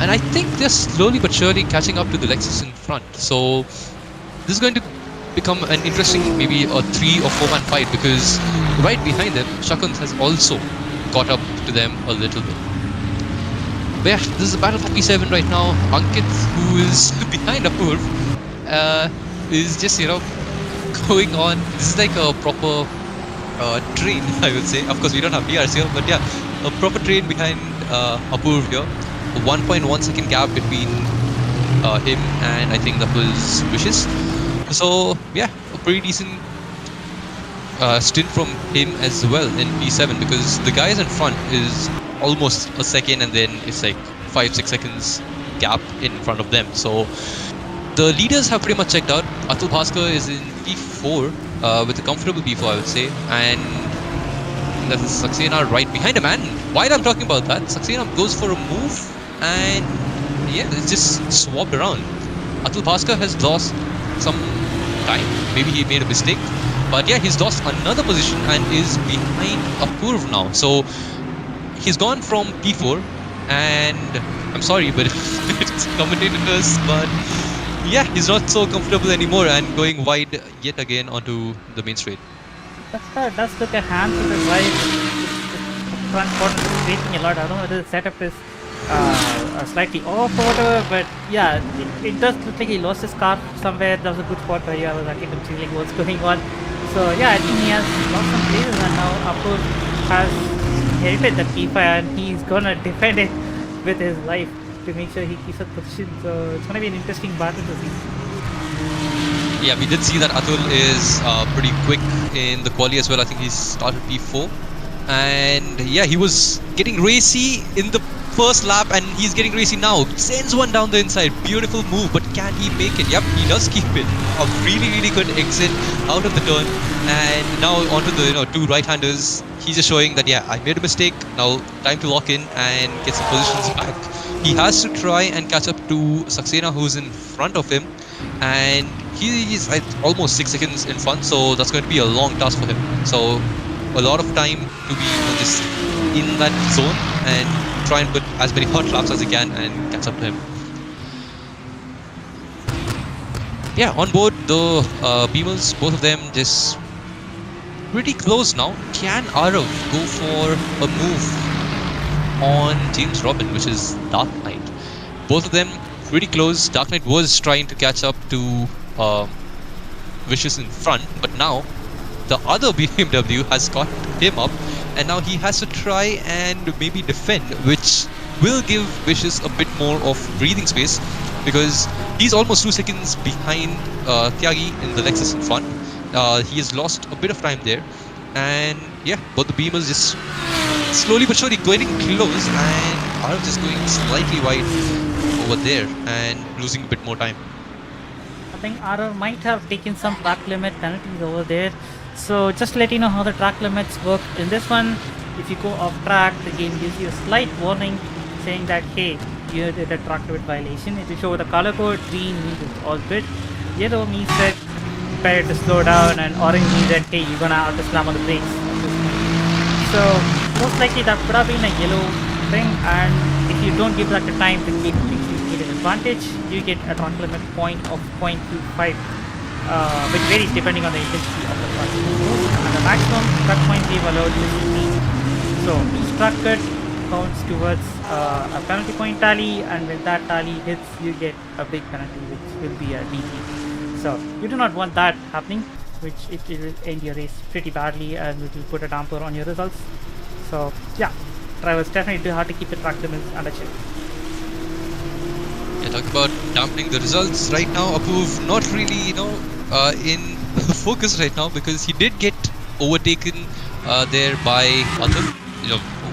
and I think they're slowly but surely catching up to the Lexus in front. So this is going to become an interesting, maybe a 3 or 4 man fight, because right behind them, Shakunt has also caught up to them a little bit. But yeah, this is a battle for P7 right now. Ankit, who is behind Apurv, is just going on. This is like a proper train, I would say. Of course, we don't have DRs here, but yeah, a proper train behind Apurv here. A 1.1 second gap between him and I think that was Wishes. So yeah, a pretty decent stint from him as well in P7, because the guys in front is almost a second, and then it's like 5-6 seconds gap in front of them. So the leaders have pretty much checked out. Athul Bhaskar is in P4 with a comfortable P4, I would say, and that's Saxena right behind him. And while I'm talking about that, Saxena goes for a move, and yeah, it's just swapped around. Athul Bhaskar has lost some time. Maybe he made a mistake, but yeah, he's lost another position and is behind Apurv now. So he's gone from P4, and I'm sorry, but it's commentators, but yeah, he's not so comfortable anymore and going wide yet again onto the main straight. Let's look at hands with his right. The front corner is breaking a lot. I don't know whether the setup is slightly off or whatever, but yeah, it does look like he lost his car somewhere. That was a good spot where I was actually considering what's going on. So yeah, I think he has lost some places, and now Apurv has inherited that P5 and he's gonna defend it with his life to make sure he keeps that position. So it's gonna be an interesting battle to see. Yeah, we did see that Athul is pretty quick in the quali as well. I think he started P4. And yeah, he was getting racy in the first lap and he's getting racy now. Sends one down the inside. Beautiful move, but can he make it? Yep, he does keep it. A really good exit out of the turn. And now onto the two right-handers. He's just showing that, yeah, I made a mistake. Now time to lock in and get some positions back. He has to try and catch up to Saxena, who's in front of him. And he is almost 6 seconds in front, so that's going to be a long task for him. So a lot of time to be just in that zone and try and put as many hot laps as he can and catch up to him. Yeah, on board the Beamers, both of them just pretty close now. Can Arav go for a move on James Robin, which is Dark Knight? Both of them pretty close. Dark Knight was trying to catch up to Vicious in front, but now the other BMW has got him up, and now he has to try and maybe defend, which will give Vicious a bit more of breathing space because he's almost 2 seconds behind Tyagi in the Lexus in front. He has lost a bit of time there, and yeah, both the Beamers just slowly but surely getting close, and Arav just going slightly wide over there and losing a bit more time. I think Arav might have taken some track limit penalties over there. So just to let you know how the track limits work in this one, if you go off track, the game gives you a slight warning saying that, hey, you did a track limit violation. If you show the color code, green means it's all good, yellow means that better to slow down, and orange means that, hey, you're gonna have to slam on the brakes. So most likely that could have been a yellow thing, and if you don't give that the time, the game thinks you get an advantage. You get a track limit point of 0.25. Which varies depending on the intensity of the truck. And the maximum cut point we've allowed is 15. So each truck cut counts towards a penalty point tally, and when that tally hits, you get a big penalty, which will be a DP. So you do not want that happening, which it will end your race pretty badly and it will put a damper on your results. So yeah, drivers definitely do have to keep the track limits under check. Yeah, talking about dampening the results right now, Apuv not really, in focus right now because he did get overtaken there by Athul.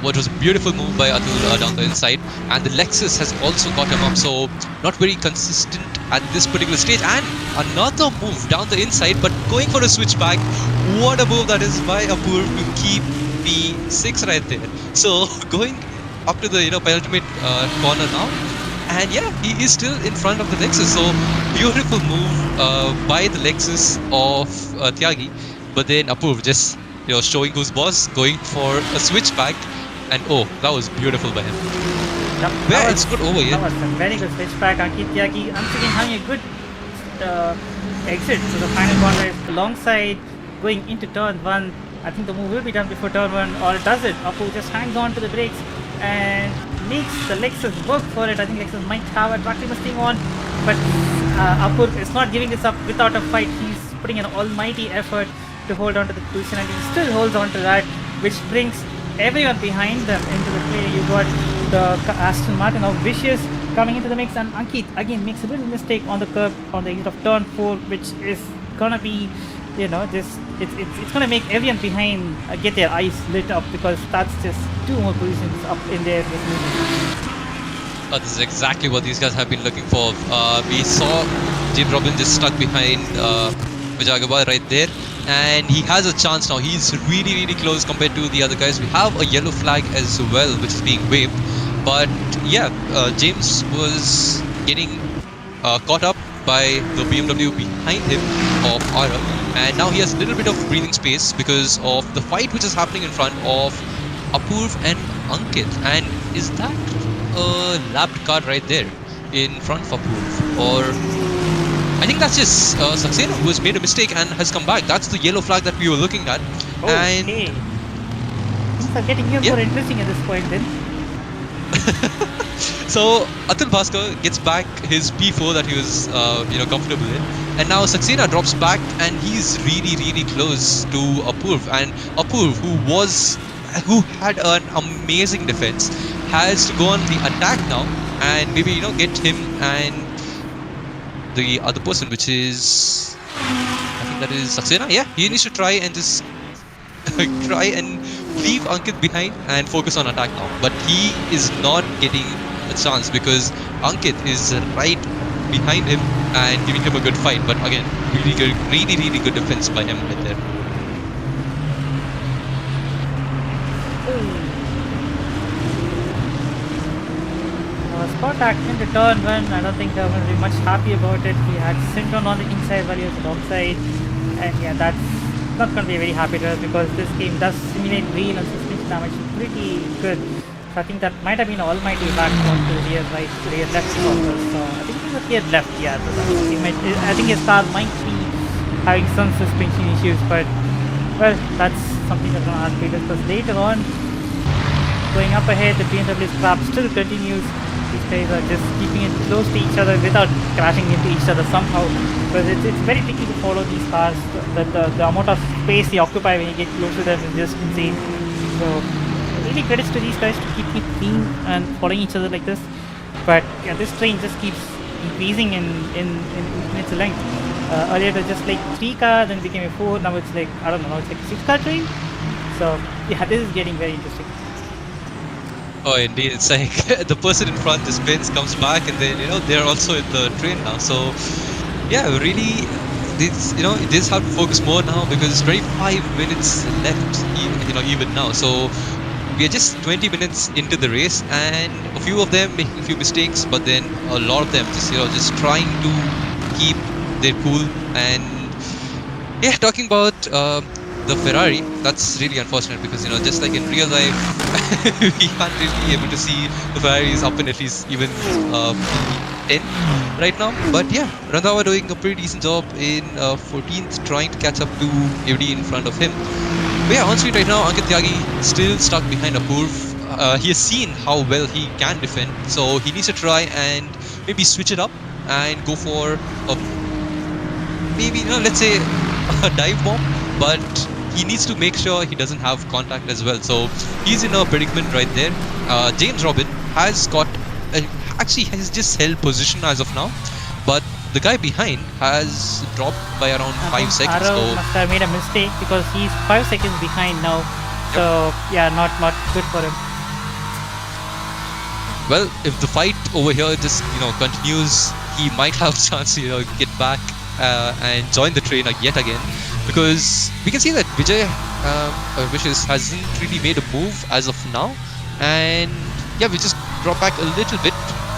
What was a beautiful move by Athul down the inside, and the Lexus has also got him up, so not very consistent at this particular stage. And another move down the inside, but going for a switchback. What a move that is by Apuv to keep P6 right there. So going up to the penultimate corner now. And yeah, he is still in front of the Lexus, so beautiful move by the Lexus of Tyagi. But then Apuv just showing who's boss, going for a switchback, and oh, that was beautiful by him. Yep, it's good over here. That was a very good switchback. Ankit Tyagi once again having a good exit to the final corner alongside going into turn 1. I think the move will be done before turn 1, or does it? Apu just hangs on to the brakes and makes the Lexus work for it. I think Lexus might have a track limit thing on, but Apu is not giving this up without a fight. He's putting an almighty effort to hold on to the position, and he still holds on to that, which brings everyone behind them into the play. You got the Aston Martin of Vicious coming into the mix, and Ankit again makes a little mistake on the curb on the exit of turn 4, which is gonna be, just it's gonna make everyone behind get their eyes lit up, because that's just 2 more positions up in there. This is exactly what these guys have been looking for. We saw James Robin just stuck behind Vijagaba right there, and he has a chance now. He's really close compared to the other guys. We have a yellow flag as well, which is being waved, but yeah, James was getting caught up by the BMW behind him of Ara, and now he has a little bit of breathing space because of the fight which is happening in front of Apurv and Ankit. And is that a lapped car right there in front of Apurv, or I think that's just Saxena who has made a mistake and has come back. That's the yellow flag that we were looking at. Okay. And things are getting even more interesting at this point then. So Athul Bhaskar gets back his P4 that he was comfortable in, and now Saxena drops back, and he's really close to Apurv. And Apurv, who had an amazing defense, has to go on the attack now and maybe get him and the other person, which is I think that is Saxena. Yeah, he needs to try and just try and leave Ankit behind and focus on attack now. But he is not getting a chance because Ankit is right behind him and giving him a good fight. But again, really good defense by him right there. Scott acting to turn one. I don't think they're going to be much happy about it. He had Synchron on the inside while he was outside, and yeah, that's not going to be very happy to us because this game does simulate wheel and suspension damage pretty good. So I think that might have been almighty back onto rear right, rear left corner. So I think it was rear left, yeah. So I think his car might be having some suspension issues, but well, that's something that's going to have to be discussed later on. Going up ahead, the BMW scrap still continues. These guys are just keeping it close to each other without crashing into each other somehow, because it's very tricky to follow these cars. The amount of space they occupy when you get close to them is just insane. So really credits to these guys to keep it clean and following each other like this. But yeah, this train just keeps increasing in its length. Earlier it was just like 3 cars, then it became a 4, now it's like, I don't know, now it's like a 6-car train. So yeah, this is getting very interesting. Oh, indeed. It's like the person in front, this Benz, comes back, and then they're also in the train now. So yeah, really, this this have to focus more now because it's 25 minutes left, even now. So we are just 20 minutes into the race, and a few of them making a few mistakes, but then a lot of them just trying to keep their cool. And yeah, talking about the Ferrari, that's really unfortunate because just like in real life we can't really be able to see the Ferraris up in at least even 10 right now. But yeah, Randhawa doing a pretty decent job in 14th, trying to catch up to everybody in front of him. But yeah, on screen right now, Ankit Tyagi still stuck behind Apurv. He has seen how well he can defend, so he needs to try and maybe switch it up and go for a maybe let's say a dive bomb, but he needs to make sure he doesn't have contact as well. So he's in a predicament right there. James Robin has got actually has just held position as of now, but the guy behind has dropped by around 5 seconds. Arrow So must have made a mistake because he's 5 seconds behind now. So yeah, not good for him. well, if the fight over here just continues, he might have a chance to get back and join the train yet again, because we can see that Vijay Wishes hasn't really made a move as of now, and yeah, we just drop back a little bit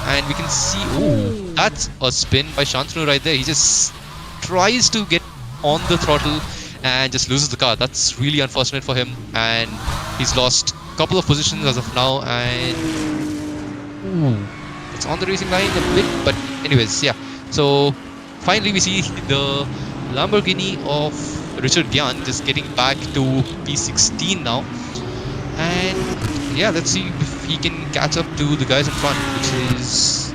and we can see, oh, that's a spin by Shantanu right there. He just tries to get on the throttle and just loses the car. That's really unfortunate for him, and he's lost a couple of positions as of now, and it's on the racing line a bit, but anyways, yeah. So finally we see the Lamborghini of Richard Gyan just getting back to P16 now, and yeah, let's see if he can catch up to the guys in front, which is,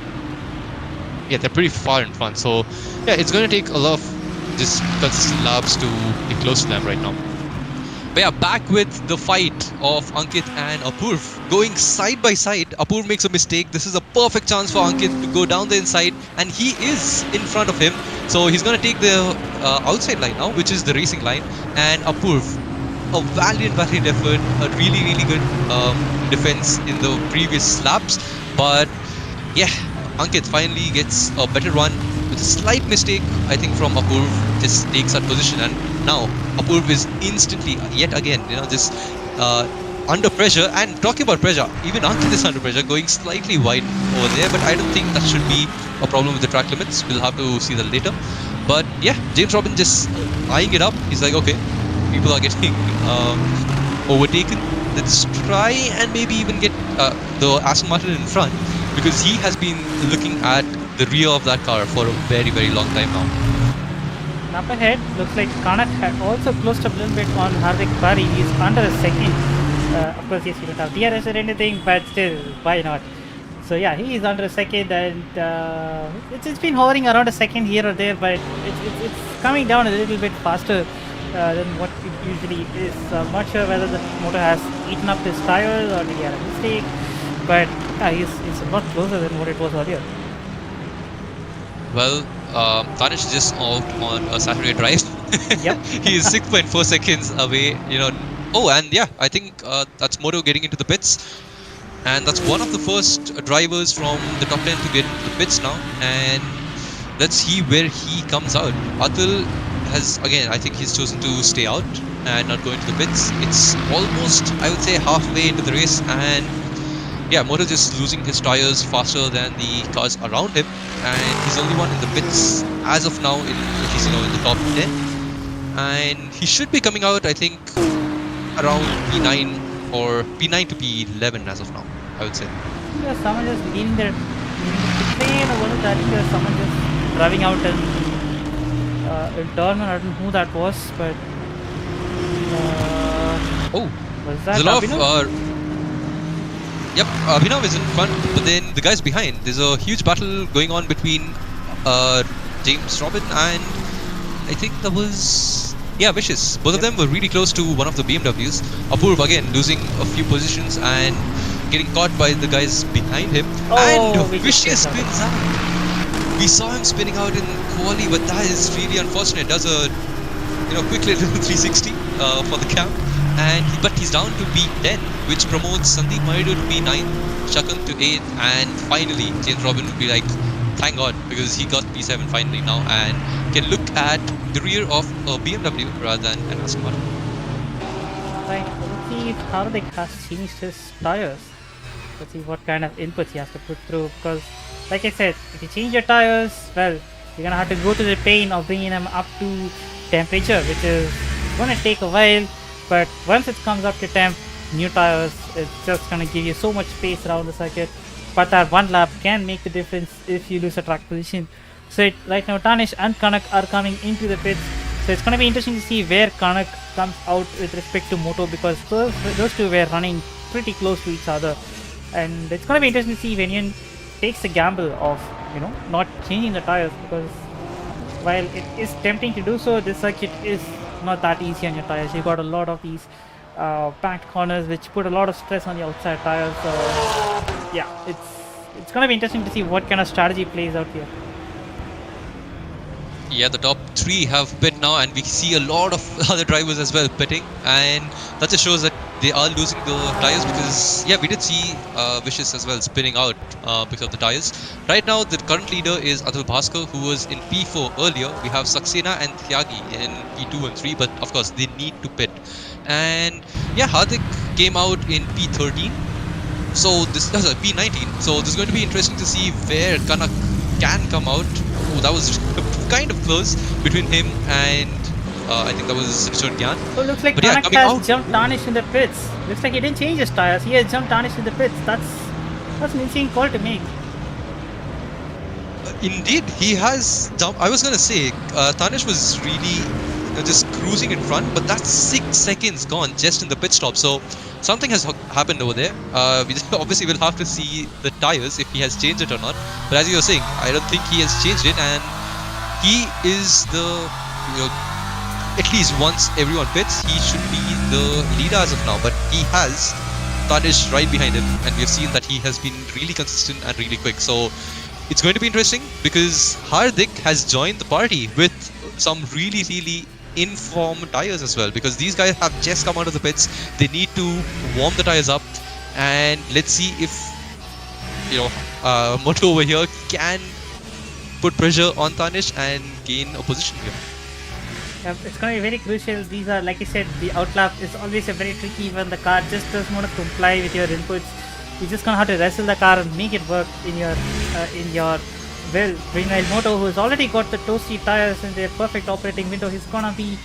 yeah, they're pretty far in front. So yeah, it's going to take a lot of just consistent laps to be close to them right now. But yeah, back with the fight of Ankit and Apurv going side by side. Apurv makes a mistake. This is a perfect chance for Ankit to go down the inside, and he is in front of him. So he's going to take the outside line now, which is the racing line. And Apurv, a valiant effort, a really good defense in the previous laps. But yeah, Ankit finally gets a better run with a slight mistake, I think, from Apurv. Just takes that position, and now Apurv is instantly yet again just under pressure. And talking about pressure, even Ankit is under pressure, going slightly wide over there, but I don't think that should be a problem with the track limits. We'll have to see that later. But yeah, James Robin just eyeing it up. He's like, okay, people are getting overtaken, let's try and maybe even get the Aston Martin in front, because he has been looking at the rear of that car for a very long time now. Up ahead, looks like Kanak had also closed up a little bit on Hardik Bari. He's under a second. Of course, yes, he don't have DRS or anything, but still, why not? So yeah, he is under a second, and it's been hovering around a second here or there, but it's coming down a little bit faster than what it usually is. I'm not sure whether the motor has eaten up his tires or maybe had a mistake, but yeah, it's a lot closer than what it was earlier. Well, Tanish is just out on a Saturday drive. Yep. He is 6.4 seconds away. Oh, and yeah, I think that's Moto getting into the pits. And that's one of the first drivers from the top 10 to get into the pits now. And let's see where he comes out. Athul has, again, I think he's chosen to stay out and not go into the pits. It's almost, I would say, halfway into the race. And yeah, Moto just losing his tires faster than the cars around him. And he's the only one in the pits as of now, at least, in the top 10. And he should be coming out, I think, around P9 or P9 to P11 as of now, I would say. There's someone just leaving their plane, or was it that there's someone just driving out in turn? I don't know who that was, but was that there's a lot Abhinav? Yep, Abhinav is in front, but then the guys behind. There's a huge battle going on between James Robin and I think that was Vicious. Both of them were really close to one of the BMWs. Apurv again losing a few positions and getting caught by the guys behind him. And Vicious spins out. We saw him spinning out in quali, but that is really unfortunate. Does a quick little 360 for the camp, but he's down to P10, which promotes Sandeep Maridu to P9, Shakan to 8th, and finally James Robin will be like, thank God, because he got P7 finally now and can look at the rear of a BMW rather than an Aston Martin. Right, let's see if Hardik has changed his tires. Let's see what kind of inputs he has to put through, because like I said, if you change your tires, well, you're gonna have to go through the pain of bringing them up to temperature, which is gonna take a while, but once it comes up to temp, new tires, it's just gonna give you so much space around the circuit. But that one lap can make the difference if you lose a track position. So right now Tanish and Kanak are coming into the pits. So it's going to be interesting to see where Kanak comes out with respect to Moto, because those two were running pretty close to each other. And it's going to be interesting to see if anyone takes the gamble of not changing the tires, because while it is tempting to do so, this circuit is not that easy on your tires. You've got a lot of these packed corners which put a lot of stress on the outside tires. So yeah, it's gonna be interesting to see what kind of strategy plays out here. Yeah, the top 3 have pit now, and we see a lot of other drivers as well pitting, and that just shows that they are losing the tires, because we did see Vicious as well spinning out because of the tires. Right now the current leader is Athul Bhaskar, who was in P4 earlier. We have Saxena and Tyagi in P2 and 3, but of course they need to pit. And Hardik came out in P13, so this is P19, so this is going to be interesting to see where Kanak can come out. Oh, that was kind of close between him and I think that was Richard Gyan. So looks like Kanak has jumped Tanish in the pits. Looks like he didn't change his tires, he has jumped Tanish in the pits. That's an insane call to make. Indeed, he has jumped. I was gonna say Tanish was really just cruising in front, but that's 6 seconds gone just in the pit stop. So something has happened over there. We obviously will have to see the tires if he has changed it or not. But as you were saying, I don't think he has changed it, and he is the at least once everyone pits, he should be the leader as of now. But he has Tanish right behind him, and we have seen that he has been really consistent and really quick. So it's going to be interesting, because Hardik has joined the party with some really informed tires as well, because these guys have just come out of the pits. They need to warm the tires up, and let's see if Moto over here can put pressure on Tanish and gain a position here. It's going to be very crucial. These are, like I said, the outlap is always a very tricky when the car just doesn't want to comply with your inputs. You're just going to have to wrestle the car and make it work in your meanwhile Moto, who's already got the toasty tires in their perfect operating window, it's gonna be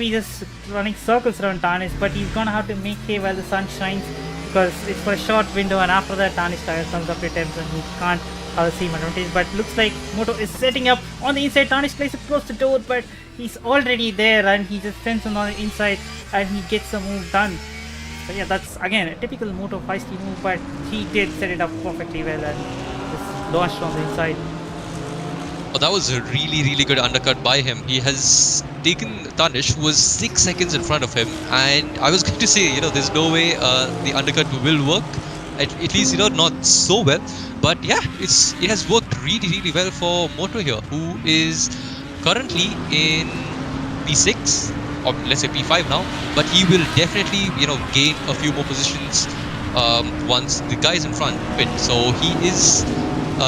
just running circles around Tanish, but he's gonna have to make hay while the sun shines, because it's for a short window, and after that Tanish tires comes up to temps and he can't have the same advantage. But looks like Moto is setting up on the inside. Tanish plays it close to door, but he's already there, and he just sends him on the inside and he gets the move done. So yeah, that's again a typical Moto feisty move, but he did set it up perfectly well and just launched on the inside. Oh, that was a really good undercut by him. He has taken Tanish, who was 6 seconds in front of him, and I was going to say, there's no way the undercut will work. At least, not so well. But yeah, it has worked really well for Moto here, who is currently in P6 or let's say P5 now, but he will definitely gain a few more positions once the guys in front win. So he is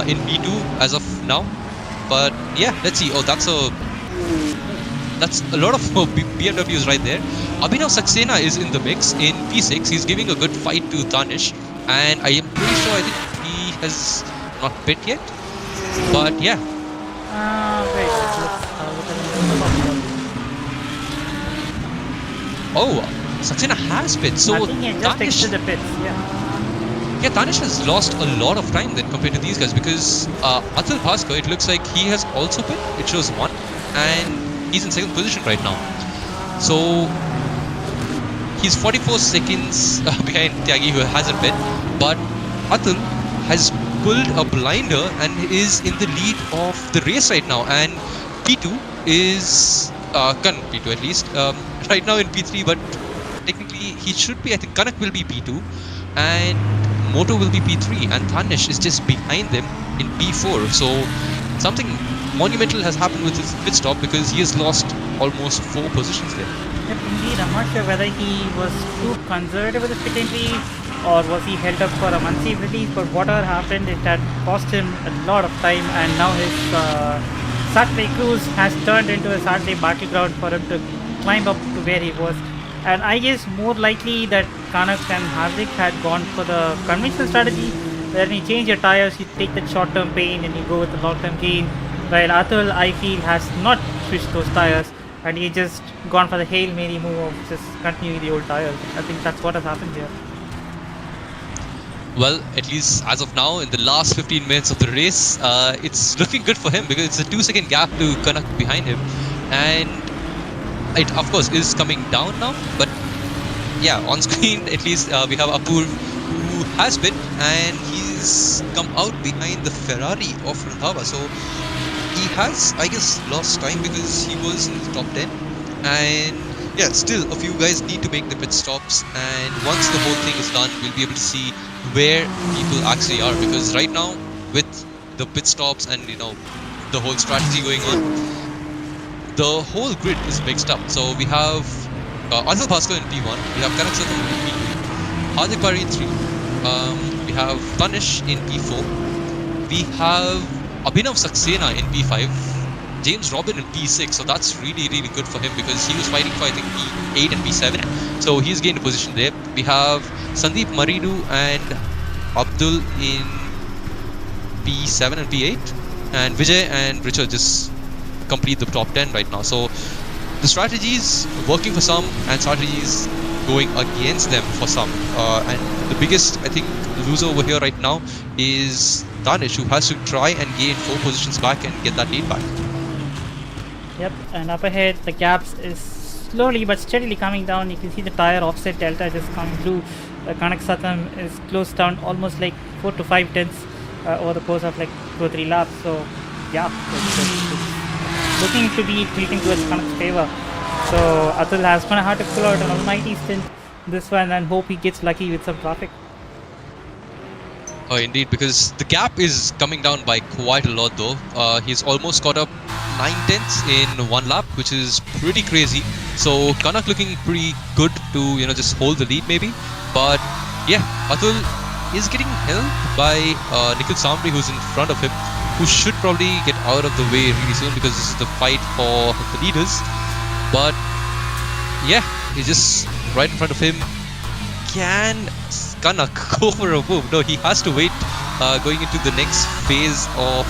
in P2 as of now, but yeah, let's see. Oh, that's a lot of BMWs right there. Abhinav Saxena is in the mix in P6. He's giving a good fight to Danish, and I am pretty sure I think he has not pit yet. But yeah. Wait, let's look at Oh, Saxena has pit. So I think he just Danish, exited the pits. Yeah, Danish has lost a lot of time then compared to these guys, because Athul Bhaskar, it looks like he has also pit. It shows 1, and he's in 2nd position right now. So he's 44 seconds behind Tyagi, who hasn't been. But Athul has pulled a blinder and is in the lead of the race right now. And P2 is current P2 at least right now in P3, but technically he should be. I think Kanak will be P2 and Moto will be P3, and Danish is just behind them in P4. So something monumental has happened with his pit stop, because he has lost almost 4 positions there. Yep, indeed. I'm not sure whether he was too conservative with his pit entry or was he held up for a unsafe release, but whatever happened, it had cost him a lot of time, and now his Saturday cruise has turned into a Saturday battleground for him to climb up to where he was. And I guess more likely that Kanak and Hardik had gone for the conventional strategy, where when you change your tires, you take the short-term pain and you go with the long-term gain. While Athul, I feel, has not switched those tires, and he just gone for the Hail Mary move of just continuing the old tires. I think that's what has happened here. Well, at least as of now, in the last 15 minutes of the race, it's looking good for him, because it's a 2-second gap to Kanak behind him, and it of course is coming down now. But yeah, on screen at least we have Apur, who has been, and he's come out behind the Ferrari of Randhawa. So he has, I guess, lost time because he was in the top 10, and yeah, still a few guys need to make the pit stops, and once the whole thing is done, we'll be able to see where people actually are, because right now with the pit stops and the whole strategy going on, the whole grid is mixed up. So we have Athul Bhaskar in P1, we have Kanak Satam in P2, Hardik Pari in 3, we have Danish in P4, we have Abhinav Saxena in P5, James Robin in P6. So that's really good for him, because he was fighting for I think P8 and P7. So he's gained a position there. We have Sandeep Maridu and Abdul in P7 and P8, and Vijay and Richard just complete the top 10 right now. So the strategies working for some and strategies going against them for some, and the biggest I think loser over here right now is Danish, who has to try and gain 4 positions back and get that lead back. Yep, and up ahead the gaps is slowly but steadily coming down. You can see the tire offset delta just coming through. Kanak Satam is closed down almost like 4 to 5 tenths over the course of like 2 or 3 laps. So yeah, it's looking to be tilting towards Kanak's favor. So Athul has gonna have to pull out an almighty stint this one and hope he gets lucky with some traffic. Oh, indeed, because the gap is coming down by quite a lot though. He's almost caught up 9 tenths in 1 lap, which is pretty crazy. So Kanak looking pretty good to just hold the lead maybe. But yeah, Athul is getting held by Nikhil Samri, who's in front of him, who should probably get out of the way really soon, because this is the fight for the leaders. But yeah, he's just right in front of him. Can Kanak go for a move? No, he has to wait going into the next phase of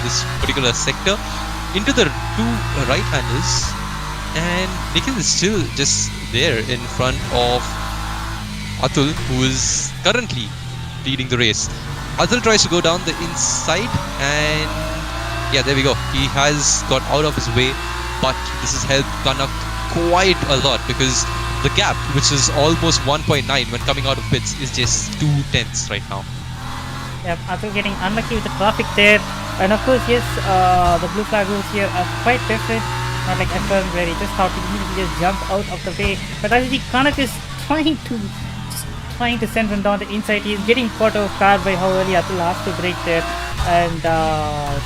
this particular sector into the 2 right-handers, and Nikhil is still just there in front of Athul, who is currently leading the race. Athul tries to go down the inside, and yeah, there we go. He has got out of his way, but this has helped Kanak quite a lot, because the gap, which is almost 1.9 when coming out of pits, is just 2 tenths right now. Yep, Athul getting unlucky with the traffic there. And of course, yes, the blue flag rules here are quite different. Not like F1 where he just thought to immediately just jump out of the way. But as the Kanak is trying to send him down the inside. He is getting caught off guard by how early Athul has to brake there. and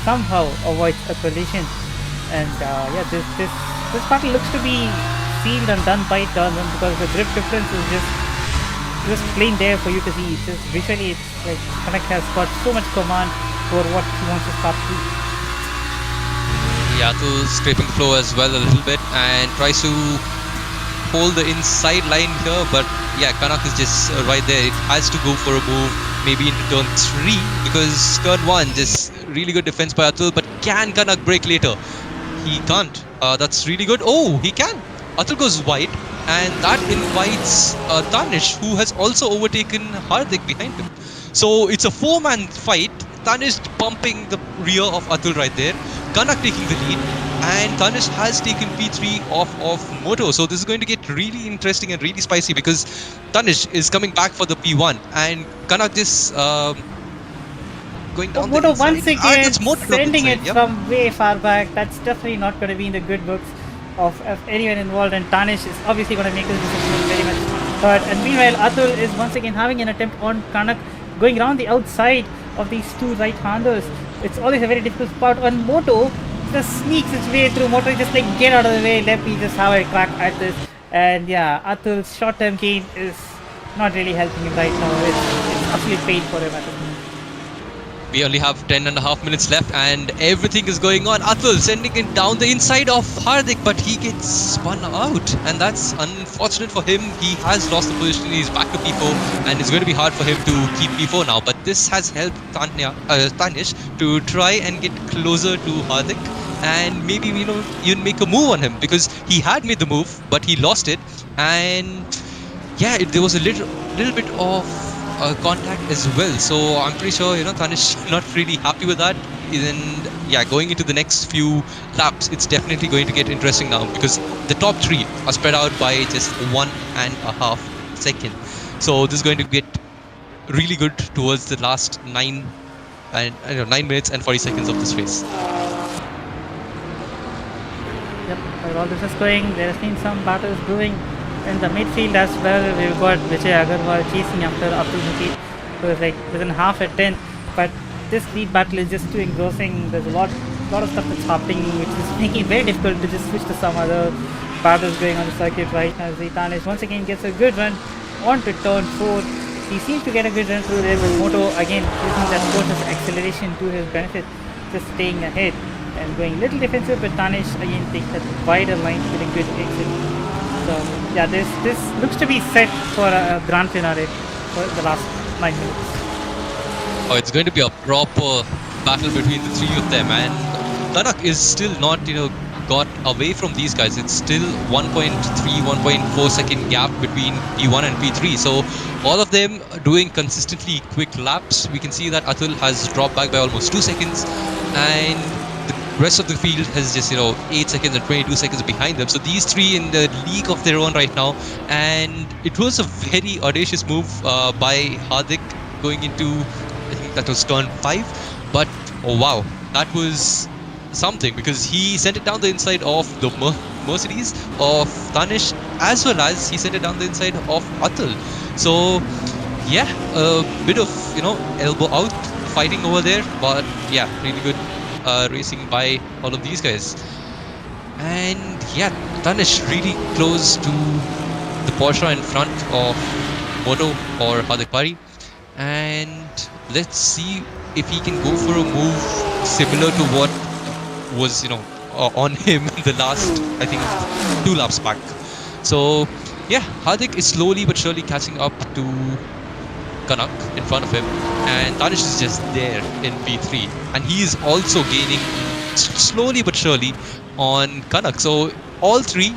somehow avoids a collision. And yeah, this battle looks to be sealed and done by turn 1 because the grip difference is just plain there for you to see. It's just visually, it's like Connect has got so much command for what he wants to start to do. Yeah, Athul scraping the floor as well a little bit and tries to hold the inside line here, but yeah, Kanak is just right there. It has to go for a move, maybe into turn 3, because turn 1 just really good defense by Athul, but can Kanak break later? He can't. That's really good. Oh, he can. Athul goes wide, and that invites Tanish, who has also overtaken Hardik behind him. So it's a 4-man fight. Tanish pumping the rear of Athul right there. Kanak taking the lead, and Tanish has taken P3 off of Moto. So this is going to get really interesting and really spicy because Tanish is coming back for the P1, and Kanak just going down Moto the inside. once again It's Moto sending inside, it yep. from way far back. That's definitely not going to be in the good books of anyone involved, and Tanish is obviously going to make this decision very much hurt. And meanwhile, Athul is once again having an attempt on Kanak, going around the outside of these two right-handers. It's always a very difficult spot. On Moto, just sneaks its way through. Moto just like, get out of the way, let me just have a crack at this. And yeah, Athul's short-term gain is not really helping him right now. It's absolute pain for him at this moment. We only have 10.5 minutes left and everything is going on. Athul sending it down the inside of Hardik, but he gets spun out, and that's unfortunate for him. He has lost the position. He's back to P4 and it's going to be hard for him to keep P4 now, but this has helped Tanish to try and get closer to Hardik and maybe, you know, even make a move on him, because he had made the move but he lost it. And yeah, there was a little bit of contact as well, so I'm pretty sure, you know, Tanish not really happy with that. And yeah, going into the next few laps, it's definitely going to get interesting now, because the top 3 are spread out by just 1.5 seconds. So this is going to get really good towards the last 9 minutes and 40 seconds of this race. Yep, while all this is going, there has been some battles brewing in the midfield as well. We've got Vijay Agarwal chasing after Athul Bhaskar, who is like within half a 10th, but this lead battle is just too engrossing. There's a lot of stuff that's happening, which is making it very difficult to just switch to some other battles going on the circuit right now. Tanish once again gets a good run onto turn 4. He seems to get a good run through there with Moto again using that forces acceleration to his benefit, just staying ahead and going a little defensive, but Tanish again takes that wider line with a good exit. So yeah, this looks to be set for a grand finale for the last 9 minutes. Oh, it's going to be a proper battle between the 3 of them, and Kanak is still not, you know, got away from these guys. It's still 1.4 second gap between P1 and P3. So all of them doing consistently quick laps. We can see that Athul has dropped back by almost 2 seconds, and the rest of the field has just, you know, 8 seconds and 22 seconds behind them. So these 3 in the league of their own right now, and it was a very audacious move by Hardik going into, I think that was turn 5, but oh wow, that was something, because he sent it down the inside of the Mercedes of Tanish, as well as he sent it down the inside of Athul. So yeah, a bit of, you know, elbow out fighting over there, but yeah, really good racing by all of these guys. And yeah, Tanish really close to the Porsche in front of Moto or Hardik Pari, and let's see if he can go for a move similar to what was, you know, on him in the last, I think, 2 laps back. So yeah, Hardik is slowly but surely catching up to Kanak in front of him, and Tanish is just there in P3, and he is also gaining slowly but surely on Kanak. So all 3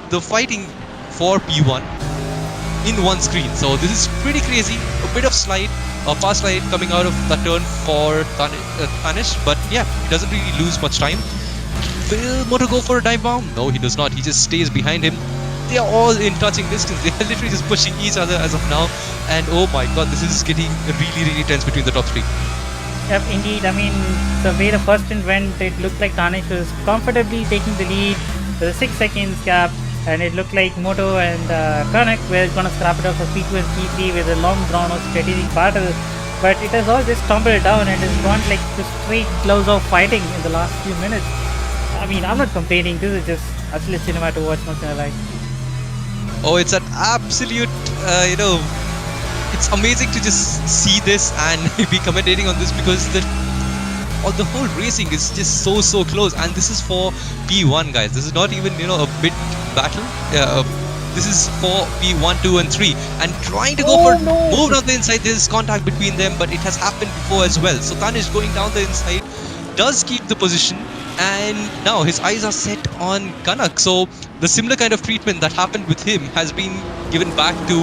the fighting for P1 in one screen. So this is pretty crazy. A bit of slide, a fast slide coming out of the turn for Tanish, but yeah, he doesn't really lose much time. Will Moto go for a dive bomb? No, he does not. He just stays behind him. They are all in touching distance. They are literally just pushing each other as of now, and oh my god, this is getting really tense between the top 3. Yep, indeed. I mean, the way the first stint went, it looked like Tanish was comfortably taking the lead with a 6 seconds gap, and it looked like Moto and Kanak were going to scrap it up for P2 and P3 with a long drawn out strategic battle. but it has all just tumbled down and has gone like the straight gloves of fighting in the last few minutes. I mean, I'm not complaining. This is just absolute cinema to watch, not gonna lie. Oh, it's an absolute, it's amazing to just see this and be commentating on this because the whole racing is just so close, and this is for P1, guys. This is not even a bit battle. This is for P1, 2 and 3, and trying to go for move down the inside. There's contact between them, but it has happened before as well. So Tanish going down the inside does keep the position, and now his eyes are set on Kanak. So the similar kind of treatment that happened with him has been given back to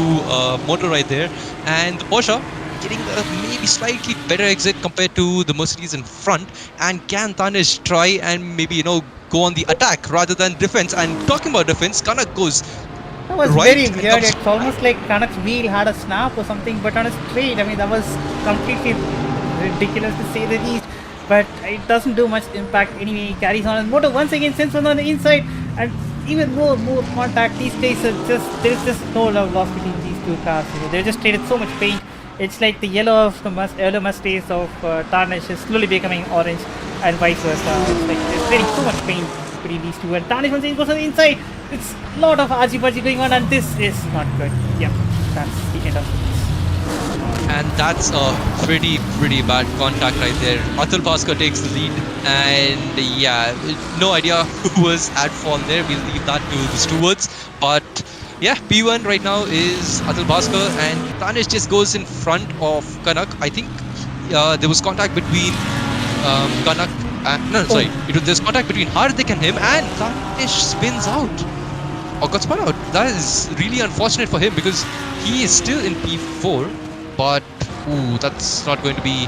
Moto right there, and the Porsche getting a maybe slightly better exit compared to the Mercedes in front. And can Tanish try and maybe go on the attack rather than defense? And talking about defense, Kanak goes. That was right, very weird. It's almost like Kanak's wheel had a snap or something, but on a straight. I mean, that was completely ridiculous to say the least. But it doesn't do much impact anyway. He carries on. And Moto once again sends one on the inside, and even more contact. These days, there's just no love lost between these two cars. They're just traded so much paint. It's like the yellow of the yellow mustache of Tarnish is slowly becoming orange, and vice versa. It's like there's very so much paint between these two. And Tarnish once again goes on the inside. It's a lot of argy-bargy going on, and this is not good. Yeah, that's the end of this. And that's a pretty bad contact right there. Athul Bhaskar takes the lead, and yeah, no idea who was at fault there. We'll leave that to the stewards. But yeah, P1 right now is Athul Bhaskar, and Tanish just goes in front of Kanak. I think there was contact between Kanak. There's contact between Hardik and him, and Tanish spins out. Or got spun out. That is really unfortunate for him because he is still in P4, but that's not going to be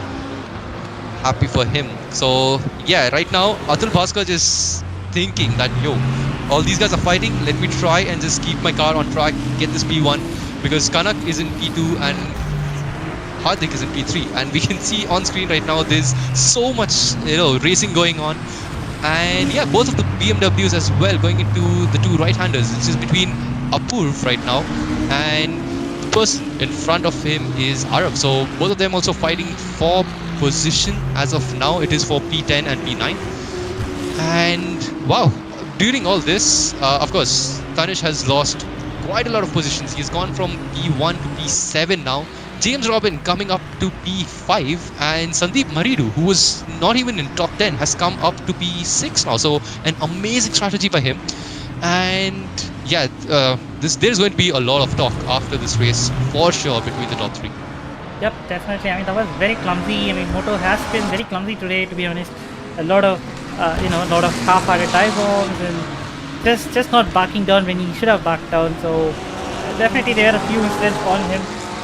happy for him. So yeah, right now Athul Bhaskar just thinking that all these guys are fighting, let me try and just keep my car on track, get this P1, because Kanak is in P2 and Hardik is in P3, and we can see on screen right now there's so much racing going on. And yeah, both of the BMWs as well going into the two right-handers. It's just between Apurv right now, and the person in front of him is Arab. So both of them also fighting for position as of now. It is for P10 and P9. And wow, during all this, of course, Tanish has lost quite a lot of positions. He's gone from P1 to P7 now. James Robin coming up to P5, and Sandeep Maridu, who was not even in top 10, has come up to P6 now. So an amazing strategy by him. And yeah, there's going to be a lot of talk after this race for sure between the top three. Yep, definitely. I mean, that was very clumsy. I mean, Moto has been very clumsy today, to be honest. A lot of half-hearted dive bombs and just not backing down when he should have backed down. So definitely there are a few incidents on him.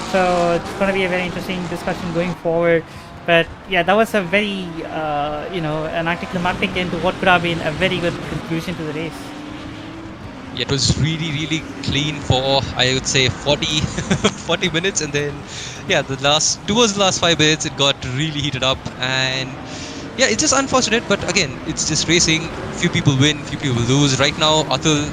So it's going to be a very interesting discussion going forward. But yeah, that was a very, an anticlimactic end to what could have been a very good conclusion to the race. Yeah, it was really clean for, I would say, 40 minutes, and then yeah, towards the last 5 minutes it got really heated up. And yeah, it's just unfortunate, but again, it's just racing. Few people win, few people lose. Right now, Athul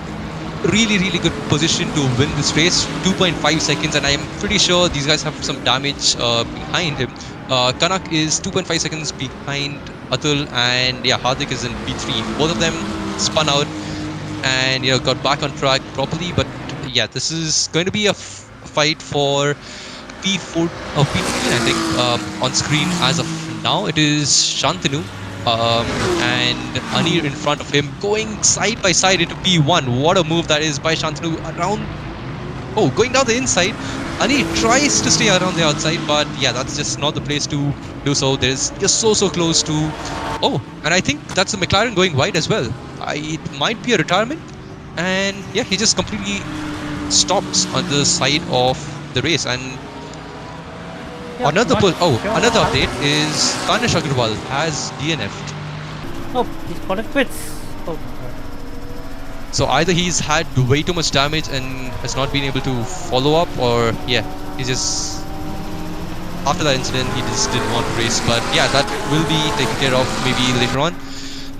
really good position to win this race, 2.5 seconds, and I'm pretty sure these guys have some damage behind him. Kanak is 2.5 seconds behind Athul, and yeah, Hardik is in P3. Both of them spun out and got back on track properly. But yeah, this is going to be a fight for P4 or P15, I think, on screen as of now. It is Shantanu and Anir in front of him, going side by side into P1. What a move that is by Shantanu. Going down the inside. Anir tries to stay around the outside, but yeah, that's just not the place to do so. There's just so close to. And I think that's a McLaren going wide as well. It might be a retirement, and yeah, he just completely stops on the side of the race. And another update is Tanish Agarwal has DNF'd. He's got it quits. So either he's had way too much damage and has not been able to follow up, or yeah, he just after that incident he just didn't want to race. But yeah, that will be taken care of maybe later on.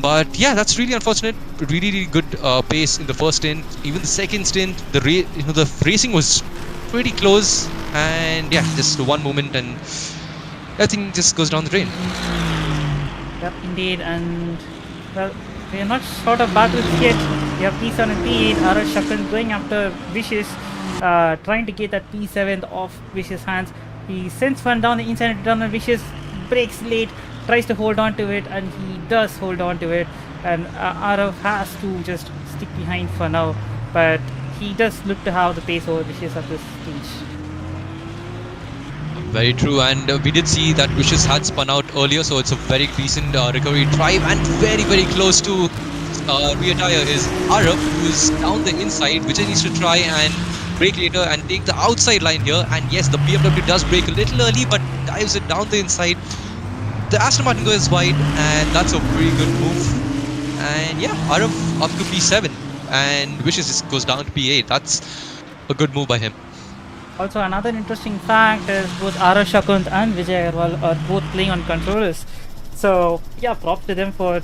But yeah, that's really unfortunate. Really good pace in the first stint. Even the second stint, the racing was pretty close, and yeah, just one moment, and everything just goes down the drain. Yep, indeed, and well, we are not short of battles yet. We have P7 and P8. RS Shakun going after Vicious, trying to get that P7 off Vicious' hands. He sends one down the inside and down on Vicious, breaks late, tries to hold on to it, and he does hold on to it. And RF has to just stick behind for now, but he does look to have the pace over Vicious at this stage. Very true, and we did see that Vicious had spun out earlier, so it's a very decent recovery drive, and very close to rear tire is Arab, who's down the inside, which he needs to try and brake later and take the outside line here. And yes, the BMW does brake a little early, but dives it down the inside. The Aston Martin goes wide, and that's a very good move. And yeah, Arab up to P7, and Vicious just goes down to P8. That's a good move by him. Also, another interesting fact is both RS Shakun and Vijay Agarwal are both playing on controllers. So yeah, props to them for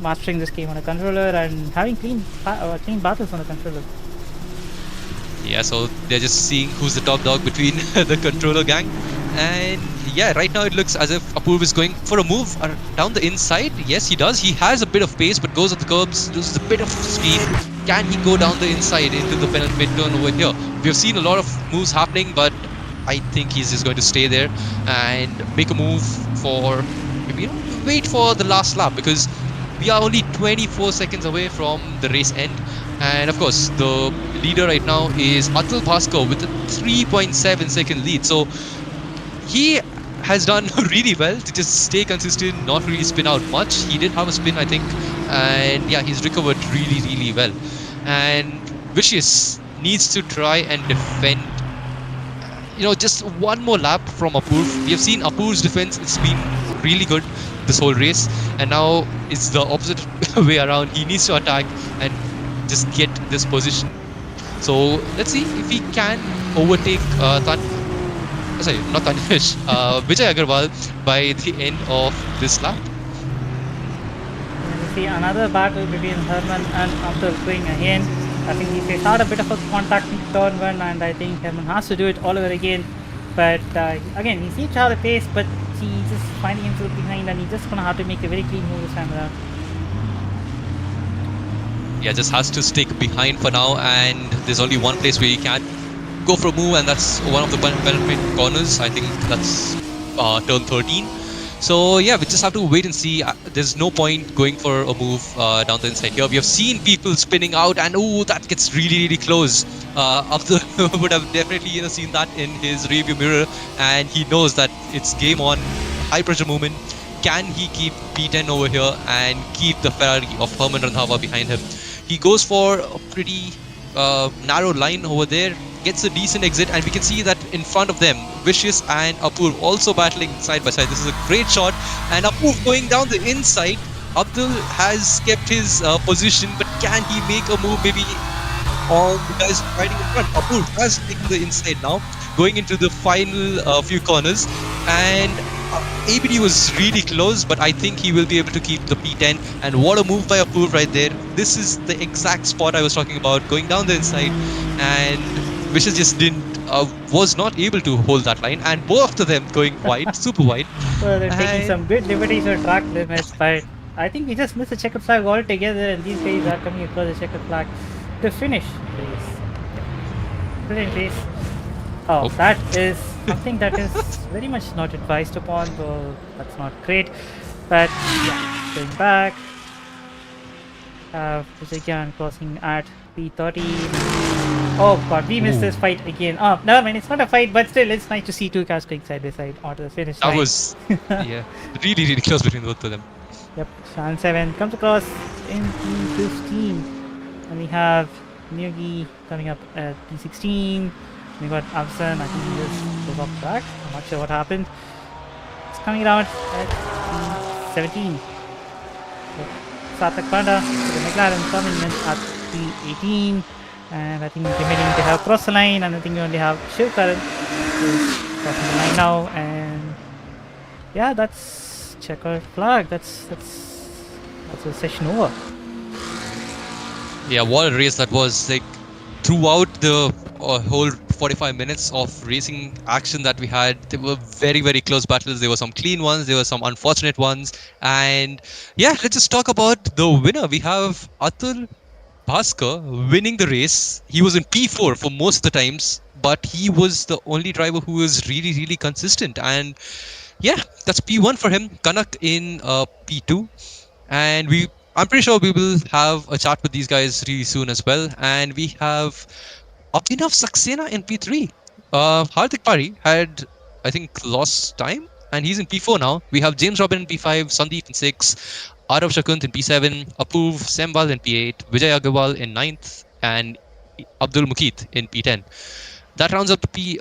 mastering this game on a controller and having clean battles on a controller. Yeah, so they're just seeing who's the top dog between the controller gang. And yeah, right now it looks as if Apoorv is going for a move down the inside. Yes, he does. He has a bit of pace, but goes off the curbs, loses a bit of speed. Can he go down the inside into the penultimate turn over here? We've seen a lot of moves happening, but I think he's just going to stay there and make a move for maybe wait for the last lap, because we are only 24 seconds away from the race end. And of course, the leader right now is Athul Bhaskar with a 3.7 second lead. So he has done really well to just stay consistent, not really spin out much. He did have a spin, I think, and yeah, he's recovered really well. And Vicious needs to try and defend, just one more lap from Apoorv. We have seen Apoorv's defense, it's been really good this whole race, and now it's the opposite way around. He needs to attack and just get this position. So let's see if he can overtake Vijay Agarwal by the end of this lap. We see another battle between Herman and Athul going again. I think he had a bit of a contact in turn one, and I think Herman has to do it all over again. But again, he seems to have the pace, but he's just finding himself behind, and he's just gonna have to make a very clean move this time around. Yeah, just has to stick behind for now, and there's only one place where he can go for a move, and that's one of the penultimate corners. I think that's turn 13. So yeah, we just have to wait and see. There's no point going for a move down the inside here. We have seen people spinning out, and that gets really close. Abdul would have definitely seen that in his rearview mirror, and he knows that it's game on. High pressure movement. Can he keep P10 over here and keep the Ferrari of Herman Randhawa behind him? He goes for a pretty narrow line over there, gets a decent exit, and we can see that in front of them, Vicious and Apoorv also battling side by side. This is a great shot, and Apoorv going down the inside. Abdul has kept his position, but can he make a move maybe on the guys fighting in front? Apoorv has taken the inside now, going into the final few corners, and ABD was really close, but I think he will be able to keep the P10. And what a move by Apoorv right there. This is the exact spot I was talking about, going down the inside, and Vicious just was not able to hold that line, and both of them going wide, super wide. Well, they're taking some good liberties on track limits, but I think we just missed the checkered flag altogether, and these guys are coming across the checkered flag to finish the race. Brilliant race. Oh, that is something that is very much not advised upon, so that's not great. But yeah, going back. Vijay crossing at P30. Oh god, we missed this fight again. Oh, no, man, it's not a fight, but still, it's nice to see two cars going side by side onto the finish line. That was, yeah, really close between both of them. Yep, Shan 7 comes across in P15. And we have Miyagi coming up at P16. We got Absan, I think he just goes off track. I'm not sure what happened. It's coming around at P17. So, Satak Panda to the McLaren coming in at P18. And I think we're remaining to have cross the line, and I think we only have Shiv Karan who's crossing the line now. And yeah, that's checkered flag. That's a session over. Yeah, what a race that was. Like throughout the whole 45 minutes of racing action that we had. There were very, very close battles. There were some clean ones, there were some unfortunate ones. And yeah, let's just talk about the winner. We have Athul Bhaskar winning the race. He was in P4 for most of the times, but he was the only driver who was really, really consistent. And yeah, that's P1 for him. Kanak in P2, and I'm pretty sure we will have a chat with these guys really soon as well. And we have Abhinav Saxena in P3. Hardik Pari had, I think, lost time, and he's in P4 now. We have James Robin in P5, Sandeep in 6, Arav Shakunt in P7, Apuv Sembal in P8, Vijay Agarwal in 9th, and Abdul Mukit in P10. That rounds up the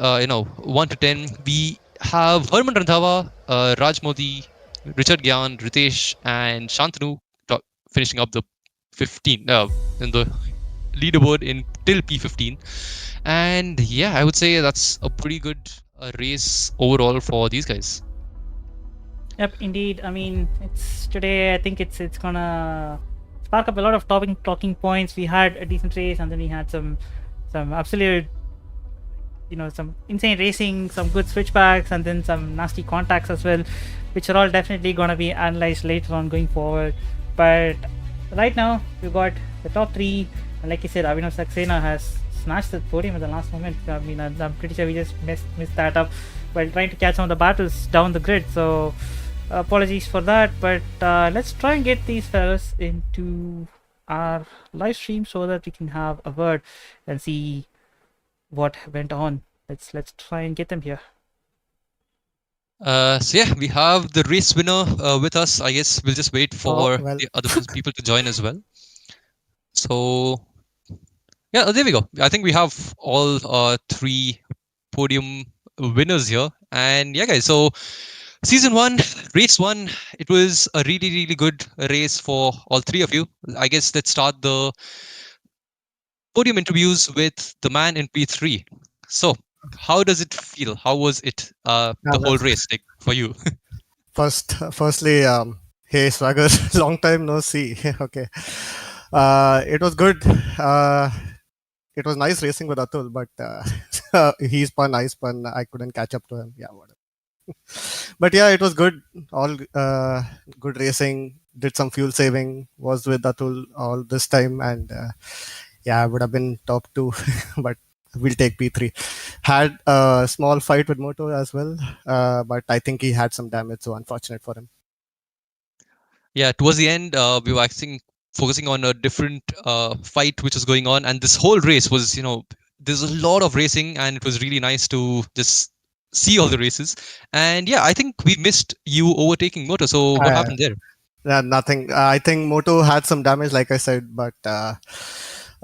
1 to 10. We have Herman Randhawa, Raj Modi, Richard Gyan, Ritesh, and Shantanu finishing up the 15 in the leaderboard in till P15. And yeah, I would say that's a pretty good race overall for these guys. Yep, indeed. I mean, it's today. I think it's gonna spark up a lot of talking points. We had a decent race, and then we had some absolute, some insane racing, some good switchbacks, and then some nasty contacts as well, which are all definitely gonna be analyzed later on going forward. But right now, we've got the top three, and like you said, Abhinav Saxena has snatched the podium at the last moment. I mean, I'm pretty sure we just missed that up while trying to catch some of the battles down the grid. So apologies for that, but let's try and get these fellas into our live stream so that we can have a word and see what went on. Let's try and get them here. So yeah, we have the race winner with us. I guess we'll just wait for the other people to join as well. So yeah, there we go. I think we have all three podium winners here. And yeah, guys, so season 1, race 1, it was a really, really good race for all three of you. I guess let's start the podium interviews with the man in P3. So how does it feel? How was it, the whole race, like, for you? Firstly, hey Swagger, long time no see. Okay, it was good. It was nice racing with Athul, but he spun, I spun. I couldn't catch up to him. Yeah, whatever. But yeah, it was good. All good racing. Did some fuel saving. Was with Athul all this time, and yeah, I would have been top 2, but we'll take P3. Had a small fight with Moto as well, but I think he had some damage, so unfortunate for him. Yeah, towards the end, we were actually focusing on a different fight which was going on, and this whole race was, there's a lot of racing, and it was really nice to just see all the races. And yeah, I think we missed you overtaking Moto. So what happened there? Nothing. I think Moto had some damage, like I said, but yeah,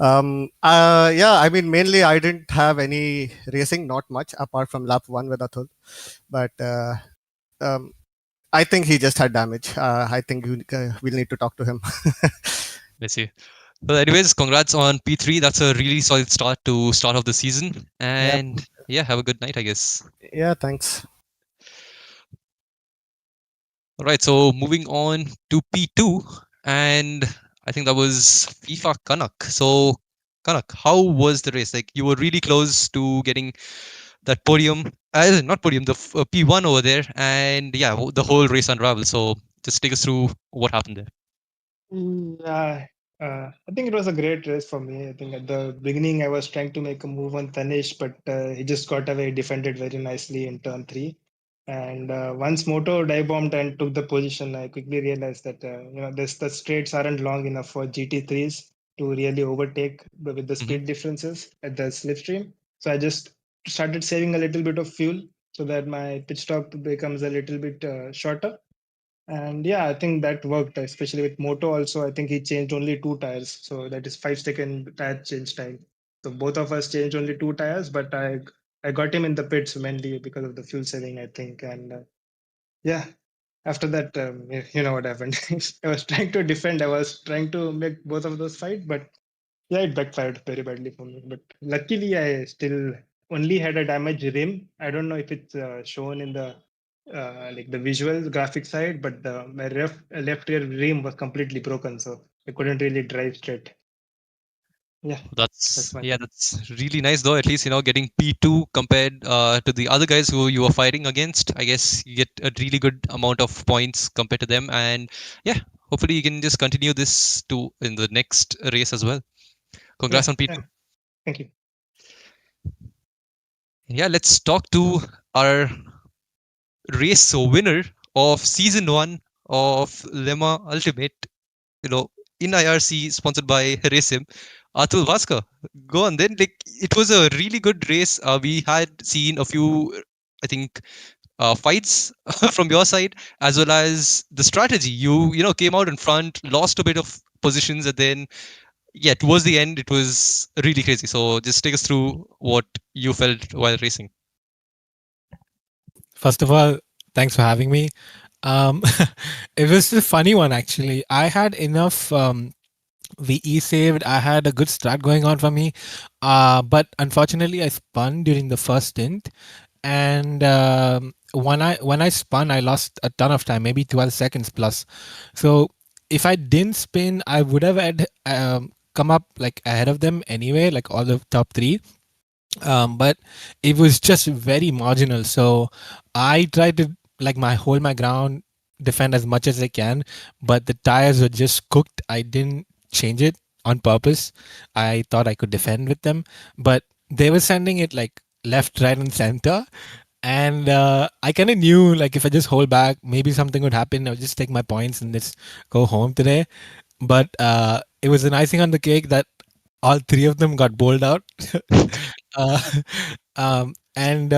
I mean, mainly I didn't have any racing, not much apart from lap 1 with Athul, but I think he just had damage. I think we'll need to talk to him. Let's see. Well, anyways, congrats on P3. That's a really solid start to start off the season. And yeah, have a good night, I guess. Yeah, thanks. All right, so moving on to P2, and I think that was FIFA Kanak. So Kanak, how was the race? Like, you were really close to getting that podium, not podium, the P1 over there, and yeah, the whole race unraveled. So just take us through what happened there. I think it was a great race for me. I think at the beginning I was trying to make a move on Tanish, but he just got away, defended very nicely in turn 3. And once Moto dive bombed and took the position, I quickly realized that the straights aren't long enough for GT3s to really overtake with the speed differences at the slipstream. So I just started saving a little bit of fuel so that my pit stop becomes a little bit shorter. And yeah, I think that worked, especially with Moto also. I think he changed only 2 tires. So that is 5-second tire change time. So both of us changed only 2 tires, but I got him in the pits mainly because of the fuel saving, I think. And yeah, after that, you know what happened. I was trying to defend. I was trying to make both of those fight, but yeah, it backfired very badly for me. But luckily, I still only had a damaged rim. I don't know if it's shown in the like the visual graphic side, but my left rear rim was completely broken, so I couldn't really drive straight. Yeah, That's fine. that's really nice though. At least getting P2 compared to the other guys who you were fighting against. I guess you get a really good amount of points compared to them, and yeah, hopefully you can just continue this to in the next race as well. Congrats Yeah, on P2. yeah. Thank you. Yeah, let's talk to our race winner of season 1 of Lemma Ultimate. You know, in IRC, sponsored by Racim, Athul Bhaskar. Go on then. Like, it was a really good race. We had seen a few, I think, fights from your side, as well as the strategy. You came out in front, lost a bit of positions, and then yeah, towards the end, it was really crazy. So just take us through what you felt while racing. First of all, thanks for having me. Um, it was a funny one actually. I had enough VE saved. I had a good start going on for me, but unfortunately, I spun during the first stint, and when I spun, I lost a ton of time, maybe 12 seconds plus. So if I didn't spin, I would have come up like ahead of them anyway, like all the top three. But it was just very marginal. So I tried to hold my ground, defend as much as I can, but the tires were just cooked. I didn't change it on purpose. I thought I could defend with them, but they were sending it like left, right, and center. And I kind of knew like if I just hold back, maybe something would happen. I'll just take my points and just go home today. But it was an icing on the cake that all three of them got bowled out. uh, and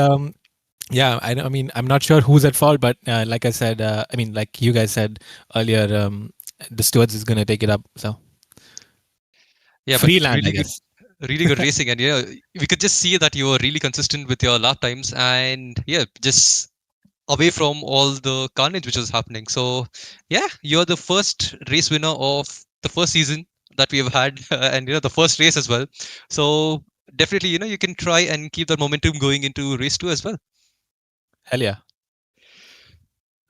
yeah, I mean, I'm not sure who's at fault, but like I said, I mean, like you guys said earlier, the stewards is going to take it up. So Yeah, but free land, I really good, guess. really good racing, and we could just see that you were really consistent with your lap times, and yeah, just away from all the carnage which was happening. So yeah, you're the first race winner of the first season that we have had, and the first race as well. So definitely, you can try and keep that momentum going into race 2 as well. Hell yeah.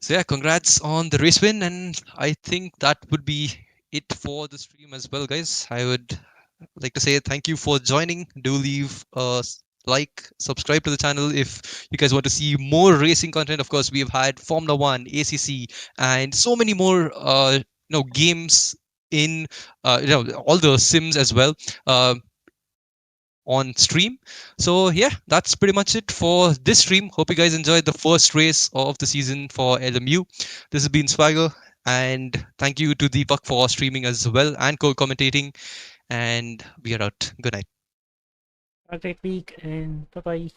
So yeah, congrats on the race win, and I think that would be it for the stream as well, guys. I would like to say thank you for joining. Do leave a like, subscribe to the channel if you guys want to see more racing content. Of course, we've had Formula One, ACC, and so many more games in all the sims as well. On stream. So yeah, that's pretty much it for this stream. Hope you guys enjoyed the first race of the season for LMU. This has been Swagger, and thank you to Deepak for streaming as well and co-commentating. And we are out. Good night. Have a great week and bye bye.